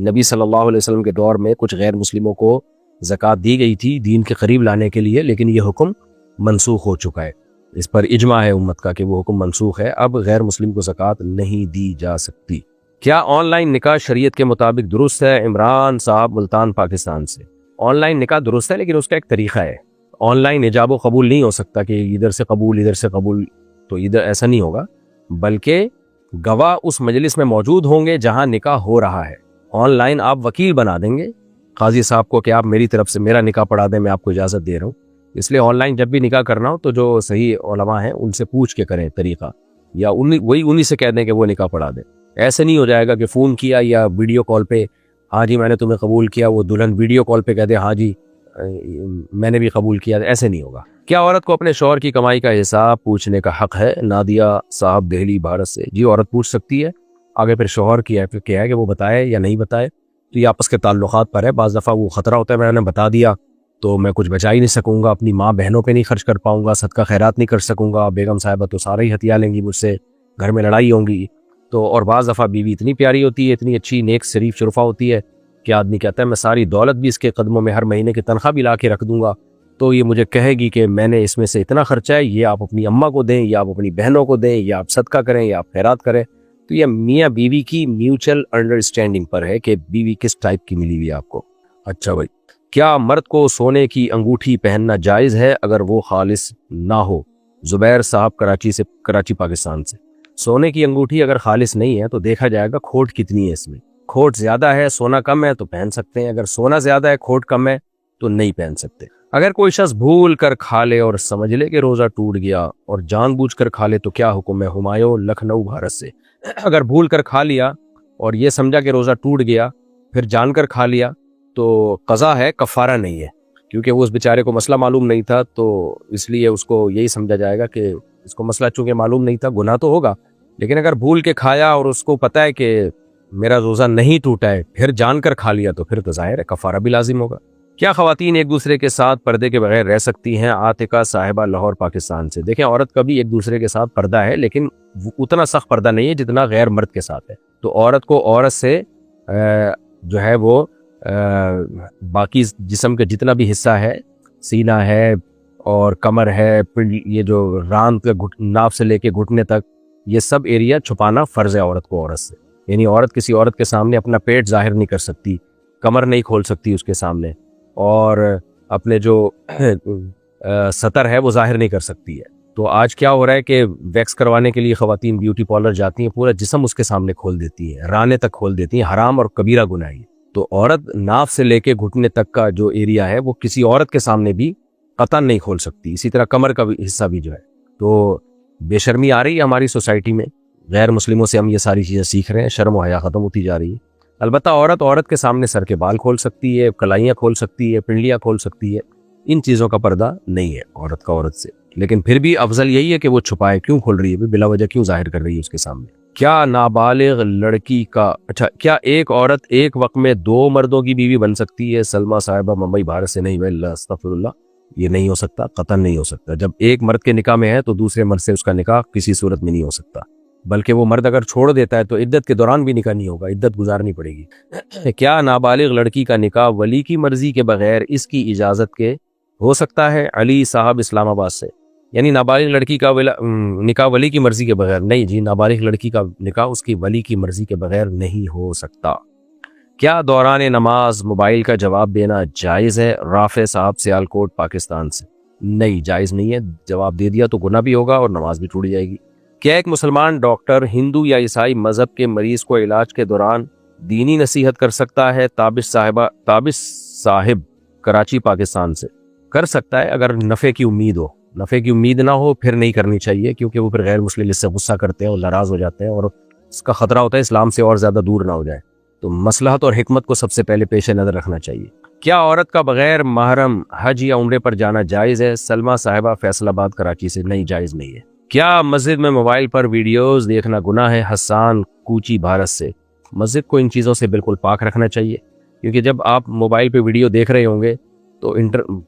نبی صلی اللہ علیہ وسلم کے دور میں کچھ غیر مسلموں کو زکوٰۃ دی گئی تھی دین کے قریب لانے کے لیے, لیکن یہ حکم منسوخ ہو چکا ہے. اس پر اجماع ہے امت کا کہ وہ حکم منسوخ ہے, اب غیر مسلم کو زکوٰۃ نہیں دی جا سکتی. کیا آن لائن نکاح شریعت کے مطابق درست ہے؟ عمران صاحب ملتان پاکستان سے. آن لائن نکاح درست ہے لیکن اس کا ایک طریقہ ہے. آن لائن ایجاب و قبول نہیں ہو سکتا کہ ادھر سے قبول ادھر سے قبول, تو ادھر ایسا نہیں ہوگا, بلکہ گواہ اس مجلس میں موجود ہوں گے جہاں نکاح ہو رہا ہے. آن لائن آپ وکیل بنا دیں گے قاضی صاحب کو کہ آپ میری طرف سے میرا نکاح پڑھا دیں, میں آپ کو اجازت دے رہا ہوں. اس لیے آن لائن جب بھی نکاح کرنا ہو تو جو صحیح علماء ہیں ان سے پوچھ کے کریں طریقہ, یا انہی سے کہہ دیں کہ وہ نکاح پڑھا دیں. ایسے نہیں ہو جائے گا کہ فون کیا یا ویڈیو کال پہ ہاں جی میں نے تمہیں قبول کیا, وہ دلہن ویڈیو کال پہ کہہ دے ہاں جی میں نے بھی قبول کیا. ایسے نہیں ہوگا. کیا عورت کو اپنے شوہر کی کمائی کا حساب پوچھنے کا حق ہے؟ نادیہ صاحب دہلی بھارت سے. جی عورت پوچھ سکتی ہے, آگے پھر شوہر کیا ہے کہ وہ بتائے یا نہیں بتائے, تو یہ آپس کے تعلقات پر ہے. بعض دفعہ وہ خطرہ ہوتا ہے میں نے بتا دیا تو میں کچھ بچا ہی نہیں سکوں گا, اپنی ماں بہنوں پہ نہیں خرچ کر پاؤں گا, صدقہ خیرات نہیں کر سکوں گا, بیگم صاحبہ تو سارے ہی ہتھیا لیں گی مجھ سے, گھر میں لڑائی ہوں گی. تو اور بعض دفعہ بیوی اتنی پیاری ہوتی ہے, اتنی اچھی نیک شریف شرفا ہوتی ہے کہ آدمی کہتا ہے میں ساری دولت بھی اس کے قدموں میں ہر مہینے کی تنخواہ بھی لا کے رکھ دوں گا, تو یہ مجھے کہے گی کہ میں نے اس میں سے اتنا خرچہ ہے، یہ آپ اپنی اماں کو دیں، یا آپ اپنی بہنوں کو دیں، یا آپ صدقہ کریں، یا آپ خیرات کریں. تو یہ میاں بیوی کی میوچل انڈرسٹینڈنگ پر ہے کہ بیوی کس ٹائپ کی ملی ہوئی آپ کو. اچھا بھائی، کیا مرد کو سونے کی انگوٹھی پہننا جائز ہے اگر وہ خالص نہ ہو؟ زبیر صاحب کراچی پاکستان سے. سونے کی انگوٹھی اگر خالص نہیں ہے تو دیکھا جائے گا کھوٹ کتنی ہے اس میں. کھوٹ زیادہ ہے، سونا کم ہے تو پہن سکتے ہیں. اگر سونا زیادہ ہے، کھوٹ کم ہے تو نہیں پہن سکتے. اگر کوئی شخص بھول کر کھا لے اور سمجھ لے کہ روزہ ٹوٹ گیا اور جان بوجھ کر کھا لے تو کیا حکم ہے؟ ہمایوں، لکھنؤ، بھارت سے. اگر بھول کر کھا لیا اور یہ سمجھا کہ روزہ ٹوٹ گیا، پھر جان کر کھا لیا تو قضا ہے، کفارہ نہیں ہے. کیونکہ وہ اس بیچارے کو مسئلہ معلوم نہیں تھا، تو اس لیے اس کو یہی سمجھا جائے گا کہ اس کو مسئلہ چونکہ معلوم نہیں تھا، گناہ تو ہوگا. لیکن اگر بھول کے کھایا اور اس کو پتہ ہے کہ میرا روزہ نہیں ٹوٹا ہے، پھر جان کر کھا لیا، تو پھر تو ظاہر ہے کفارہ بھی لازم ہوگا. کیا خواتین ایک دوسرے کے ساتھ پردے کے بغیر رہ سکتی ہیں؟ عاتقہ صاحبہ، لاہور، پاکستان سے. دیکھیں، عورت کا بھی ایک دوسرے کے ساتھ پردہ ہے، لیکن اتنا سخت پردہ نہیں ہے جتنا غیر مرد کے ساتھ ہے. تو عورت کو عورت سے جو ہے وہ باقی جسم کا جتنا بھی حصہ ہے، سینہ ہے اور کمر ہے، یہ جو راند کا ناف سے لے کے گھٹنے تک، یہ سب ایریا چھپانا فرض ہے عورت کو عورت سے. یعنی عورت کسی عورت کے سامنے اپنا پیٹ ظاہر نہیں کر سکتی، کمر نہیں کھول سکتی اس کے سامنے، اور اپنے جو سطر ہے وہ ظاہر نہیں کر سکتی ہے. تو آج کیا ہو رہا ہے کہ ویکس کروانے کے لیے خواتین بیوٹی پارلر جاتی ہیں، پورا جسم اس کے سامنے کھول دیتی ہیں، رانے تک کھول دیتی ہیں. حرام اور کبیرہ گناہ ہے. تو عورت ناف سے لے کے گھٹنے تک کا جو ایریا ہے وہ کسی عورت کے سامنے بھی قطعاً نہیں کھول سکتی. اسی طرح کمر کا بھی حصہ بھی جو ہے. تو بے شرمی آ رہی ہے ہماری سوسائٹی میں، غیر مسلموں سے ہم یہ ساری چیزیں سیکھ رہے ہیں، شرم و حیا ختم ہوتی جا رہی ہے. البتہ عورت کے سامنے سر کے بال کھول سکتی ہے، کلائیاں کھول سکتی ہے، پنڈلیاں کھول سکتی ہے. ان چیزوں کا پردہ نہیں ہے عورت کا عورت سے. لیکن پھر بھی افضل یہی ہے کہ وہ چھپائے. کیوں کھول رہی ہے بلا وجہ، کیوں ظاہر کر رہی ہے اس کے سامنے؟ کیا نابالغ لڑکی کا کیا ایک عورت ایک وقت میں 2 مردوں کی بیوی بن سکتی ہے؟ سلمہ صاحبہ، ممبئی، بھارت سے. نہیں بھائی، استغفر اللہ، یہ نہیں ہو سکتا، قطعاً نہیں ہو سکتا. جب ایک مرد کے نکاح میں ہے تو دوسرے مرد سے اس کا نکاح کسی صورت میں نہیں ہو سکتا. بلکہ وہ مرد اگر چھوڑ دیتا ہے تو عدت کے دوران بھی نکاح نہیں ہوگا، عدت گزارنی پڑے گی. کیا نابالغ لڑکی کا نکاح ولی کی مرضی کے بغیر اس کی اجازت کے ہو سکتا ہے؟ علی صاحب، اسلام آباد سے. یعنی نابالغ لڑکی کا نکاح ولی کی مرضی کے بغیر نہیں جی، نابالغ لڑکی کا نکاح اس کی ولی کی مرضی کے بغیر نہیں ہو سکتا. کیا دوران نماز موبائل کا جواب دینا جائز ہے؟ رافع صاحب، سیالکوٹ، پاکستان سے. نہیں، جائز نہیں ہے. جواب دے دیا تو گناہ بھی ہوگا اور نماز بھی ٹوٹ جائے گی. کیا ایک مسلمان ڈاکٹر ہندو یا عیسائی مذہب کے مریض کو علاج کے دوران دینی نصیحت کر سکتا ہے؟ تابش صاحب، کراچی، پاکستان سے. کر سکتا ہے اگر نفع کی امید ہو. نفع کی امید نہ ہو پھر نہیں کرنی چاہیے، کیونکہ وہ پھر غیر مسلم اس سے غصہ کرتے ہیں اور ناراض ہو جاتے ہیں، اور اس کا خطرہ ہوتا ہے اسلام سے اور زیادہ دور نہ ہو جائے. تو مصلحت اور حکمت کو سب سے پہلے پیش نظر رکھنا چاہیے. کیا عورت کا بغیر محرم حج یا عمرے پر جانا جائز ہے؟ سلمہ صاحبہ، فیصل آباد، کراچی سے. نہیں، جائز نہیں ہے. کیا مسجد میں موبائل پر ویڈیوز دیکھنا گناہ ہے؟ حسان، کوچی، بھارت سے. مسجد کو ان چیزوں سے بالکل پاک رکھنا چاہیے، کیونکہ جب آپ موبائل پہ ویڈیو دیکھ رہے ہوں گے تو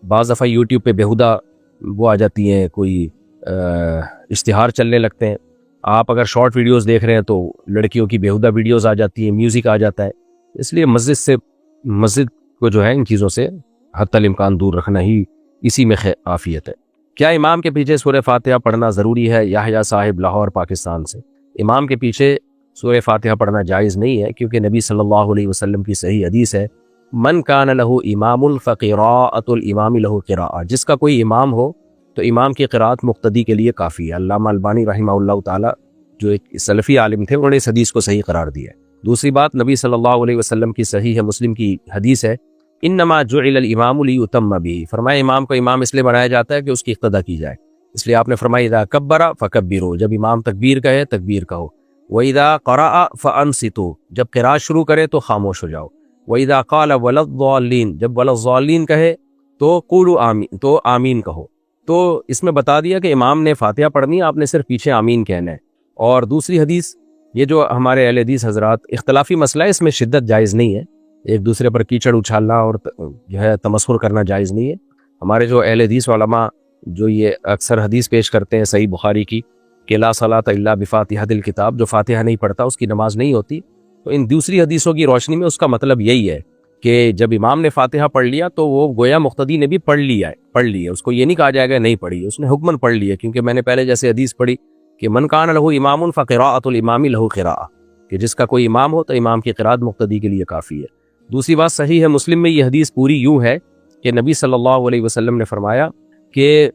بعض دفعہ یوٹیوب پہ بیہودہ وہ آ جاتی ہیں، کوئی اشتہار چلنے لگتے ہیں. آپ اگر شارٹ ویڈیوز دیکھ رہے ہیں تو لڑکیوں کی بیہودہ ویڈیوز آ جاتی ہیں، میوزک آ جاتا ہے. اس لیے مسجد کو جو ہے ان چیزوں سے حتی الامکان دور رکھنا ہی اسی میں عافیت ہے. کیا امام کے پیچھے سورہ فاتحہ پڑھنا ضروری ہے؟ یحییٰ صاحب، لاہور، پاکستان سے. امام کے پیچھے سورہ فاتحہ پڑھنا جائز نہیں ہے، کیونکہ نبی صلی اللہ علیہ وسلم کی صحیح حدیث ہے، من کان لہ امام فقراءۃ الامام لہ قراءۃ. جس کا کوئی امام ہو تو امام کی قراءت مقتدی کے لیے کافی ہے. علامہ البانی رحمہ اللہ تعالی جو ایک سلفی عالم تھے، انہوں نے اس حدیث کو صحیح قرار دیا ہے. دوسری بات، نبی صلی اللہ علیہ وسلم کی صحیح مسلم کی حدیث ہے، انما جعل الامام لیتم بہ. فرمایا امام کو امام اس لیے بنایا جاتا ہے کہ اس کی اقتدا کی جائے. اس لیے آپ نے فرمایا اذا کبر فکبروا، جب امام تکبیر کہے تکبیر کہو. واذا قرأ فانصتوا، جب قراءت شروع کرے تو خاموش ہو جاؤ. واذا قال ولا الضالین، جب ولا الضالین کہے تو قولوا آمین، تو آمین کہو. تو اس میں بتا دیا کہ امام نے فاتحہ پڑھنی ہے، آپ نے صرف پیچھے آمین کہنا ہے. اور دوسری حدیث، یہ جو ہمارے اہل حدیث حضرات اختلافی مسئلہ ہے، اس میں شدت جائز نہیں ہے. ایک دوسرے پر کیچڑ اچھالنا اور جو ہے تمسخر کرنا جائز نہیں ہے. ہمارے جو اہل حدیث علماء جو یہ اکثر حدیث پیش کرتے ہیں صحیح بخاری کی کہ لا صلاۃ الا بفاتحۃ الکتاب، جو فاتحہ نہیں پڑھتا اس کی نماز نہیں ہوتی. تو ان دوسری حدیثوں کی روشنی میں اس کا مطلب یہی ہے کہ جب امام نے فاتحہ پڑھ لیا تو وہ گویا مقتدی نے بھی پڑھ لی ہے، اس کو یہ نہیں کہا جائے گا نہیں پڑھی، اس نے حکماً پڑھ لیا، کیونکہ میں نے پہلے جیسے حدیث پڑھی کہ من کان لہ امام فقراءۃ الامام لہ قراءۃ، کہ جس کا کوئی امام ہو تو امام کی قراءت مقتدی کے لیے کافی ہے۔ دوسری بات صحیح ہے مسلم میں یہ حدیث پوری یوں ہے کہ نبی صلی اللہ علیہ وسلم نے فرمایا کہ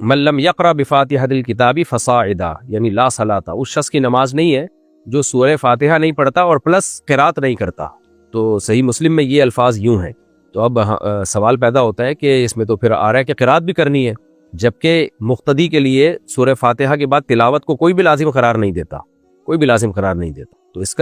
من لم یقرأ بفاتحۃ الکتاب فصاعدا، یعنی لا صلاۃ، اس شخص کی نماز نہیں ہے جو سورہ فاتحہ نہیں پڑھتا اور پلس قرات نہیں کرتا۔ تو صحیح مسلم میں یہ الفاظ یوں ہیں۔ تو اب سوال پیدا ہوتا ہے کہ اس میں تو پھر آ رہا ہے کہ قرات بھی کرنی ہے، جبکہ مقتدی کے لیے سورہ فاتحہ کے بعد تلاوت کو کوئی بھی لازم قرار نہیں دیتا، کوئی بھی لازم قرار نہیں دیتا۔ تو اس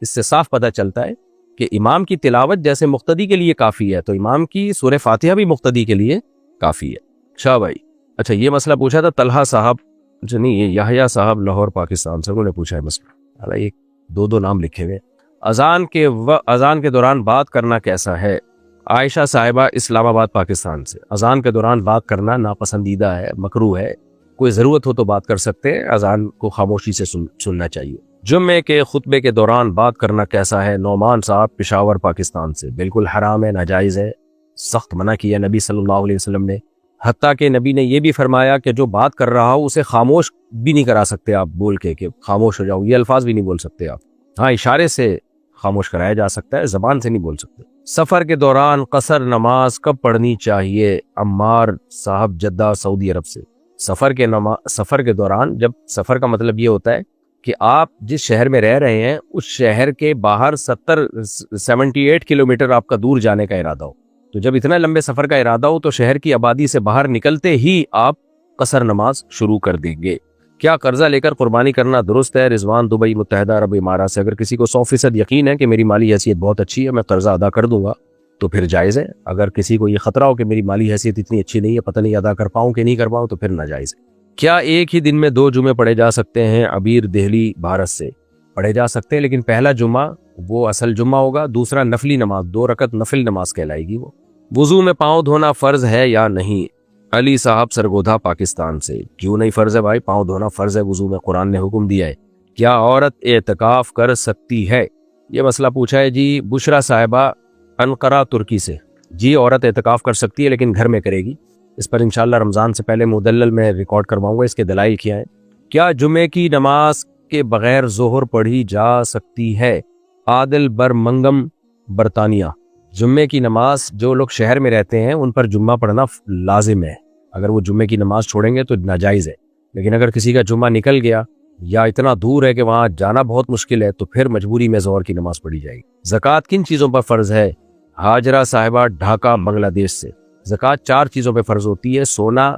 سے صاف پتہ چلتا ہے کہ امام کی تلاوت جیسے مقتدی کے لیے کافی ہے، تو امام کی سورہ فاتحہ بھی مقتدی کے لیے کافی ہے۔ شاہ بھائی، اچھا یہ مسئلہ پوچھا تھا طلحہ صاحب، اچھا نہیں یہ یحییٰ صاحب لاہور پاکستان سے، انہوں نے پوچھا ہے مسئلہ، حالانکہ دو نام لکھے ہوئے۔ اذان کے دوران بات کرنا کیسا ہے؟ عائشہ صاحبہ اسلام آباد پاکستان سے، اذان کے دوران بات کرنا ناپسندیدہ ہے، مکروہ ہے، کوئی ضرورت ہو تو بات کر سکتے ہیں، اذان کو خاموشی سے سننا چاہیے۔ جمعے کے خطبے کے دوران بات کرنا کیسا ہے؟ نعمان صاحب پشاور پاکستان سے، بالکل حرام ہے، ناجائز ہے، سخت منع کیا نبی صلی اللہ علیہ وسلم نے، حتیٰ کہ نبی نے یہ بھی فرمایا کہ جو بات کر رہا ہو اسے خاموش بھی نہیں کرا سکتے آپ بول کے کہ خاموش ہو جاؤ، یہ الفاظ بھی نہیں بول سکتے آپ، ہاں اشارے سے خاموش کرایا جا سکتا ہے، زبان سے نہیں بول سکتے۔ سفر کے دوران قصر نماز کب پڑھنی چاہیے؟ عمار صاحب جدہ سعودی عرب سے۔ سفر کے دوران، جب سفر کا مطلب یہ ہوتا ہے کہ آپ جس شہر میں رہ رہے ہیں اس شہر کے باہر 78 کلومیٹر آپ کا دور جانے کا ارادہ ہو، تو جب اتنا لمبے سفر کا ارادہ ہو تو شہر کی آبادی سے باہر نکلتے ہی آپ قصر نماز شروع کر دیں گے۔ کیا قرضہ لے کر قربانی کرنا درست ہے؟ رضوان دبئی متحدہ عرب امارات سے۔ اگر کسی کو 100% یقین ہے کہ میری مالی حیثیت بہت اچھی ہے، میں قرضہ ادا کر دوں گا، تو پھر جائز ہے۔ اگر کسی کو یہ خطرہ ہو کہ میری مالی حیثیت اتنی اچھی نہیں ہے، پتہ نہیں ادا کر پاؤں کہ نہیں کر پاؤں، تو پھر ناجائز ہے۔ کیا ایک ہی دن میں 2 جمعے پڑھے جا سکتے ہیں؟ عبیر دہلی بھارت سے۔ پڑھے جا سکتے ہیں، لیکن پہلا جمعہ وہ اصل جمعہ ہوگا، دوسرا نفلی نماز، 2 رکعت نفل نماز کہلائے گی وہ۔ وضو میں پاؤں دھونا فرض ہے یا نہیں؟ علی صاحب سرگودھا پاکستان سے۔ کیوں نہیں فرض ہے بھائی، پاؤں دھونا فرض ہے وضو میں، قرآن نے حکم دیا ہے۔ کیا عورت اعتکاف کر سکتی ہے؟ یہ مسئلہ پوچھا ہے جی بشرا صاحبہ انقرہ ترکی سے۔ جی عورت اعتکاف کر سکتی ہے، لیکن گھر میں کرے گی۔ اس پر انشاءاللہ رمضان سے پہلے مدلل میں ریکارڈ کرواؤں گا، اس کے دلائل کیا ہیں۔ کیا جمعے کی نماز کے بغیر ظہر پڑھی جا سکتی ہے؟ عادل برمنگم برطانیہ۔ جمعے کی نماز جو لوگ شہر میں رہتے ہیں ان پر جمعہ پڑھنا لازم ہے، اگر وہ جمعے کی نماز چھوڑیں گے تو ناجائز ہے، لیکن اگر کسی کا جمعہ نکل گیا یا اتنا دور ہے کہ وہاں جانا بہت مشکل ہے تو پھر مجبوری میں ظہر کی نماز پڑھی جائے گی۔ زکوٰۃ کن چیزوں پر فرض ہے؟ ہاجرہ صاحبہ ڈھاکہ بنگلہ دیش سے۔ زکوٰۃ 4 چیزوں پہ فرض ہوتی ہے، سونا،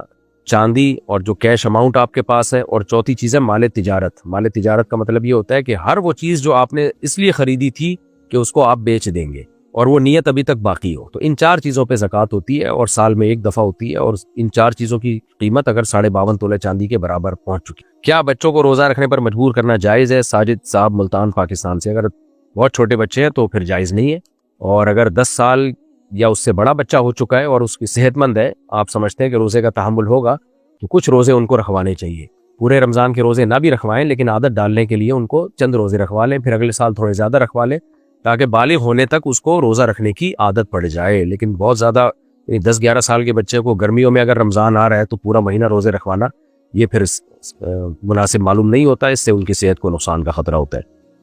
چاندی اور جو کیش اماؤنٹ آپ کے پاس ہے، اور چوتھی چیز ہے مال تجارت۔ مال تجارت کا مطلب یہ ہوتا ہے کہ ہر وہ چیز جو آپ نے اس لیے خریدی تھی کہ اس کو آپ بیچ دیں گے اور وہ نیت ابھی تک باقی ہو، تو ان 4 چیزوں پہ زکوٰۃ ہوتی ہے اور سال میں 1 دفعہ ہوتی ہے، اور ان 4 چیزوں کی قیمت اگر 52.5 تولے چاندی کے برابر پہنچ چکی۔ کیا بچوں کو روزہ رکھنے پر مجبور کرنا جائز ہے؟ ساجد صاحب ملتان پاکستان سے۔ اگر بہت چھوٹے بچے ہیں تو پھر جائز نہیں ہے، اور اگر 10 سال یا اس سے بڑا بچہ ہو چکا ہے اور اس کی صحت مند ہے، آپ سمجھتے ہیں کہ روزے کا تحمل ہوگا، تو کچھ روزے ان کو رکھوانے چاہیے۔ پورے رمضان کے روزے نہ بھی رکھوائیں، لیکن عادت ڈالنے کے لیے ان کو چند روزے رکھوا لیں، پھر اگلے سال تھوڑے زیادہ رکھوا لیں، تاکہ بالغ ہونے تک اس کو روزہ رکھنے کی عادت پڑ جائے۔ لیکن بہت زیادہ 10-11 سال کے بچے کو گرمیوں میں اگر رمضان آ رہا ہے تو پورا مہینہ روزے رکھوانا یہ پھر مناسب معلوم نہیں ہوتا، اس سے ان کی صحت کو نقصان کا خطرہ ہوتا ہے۔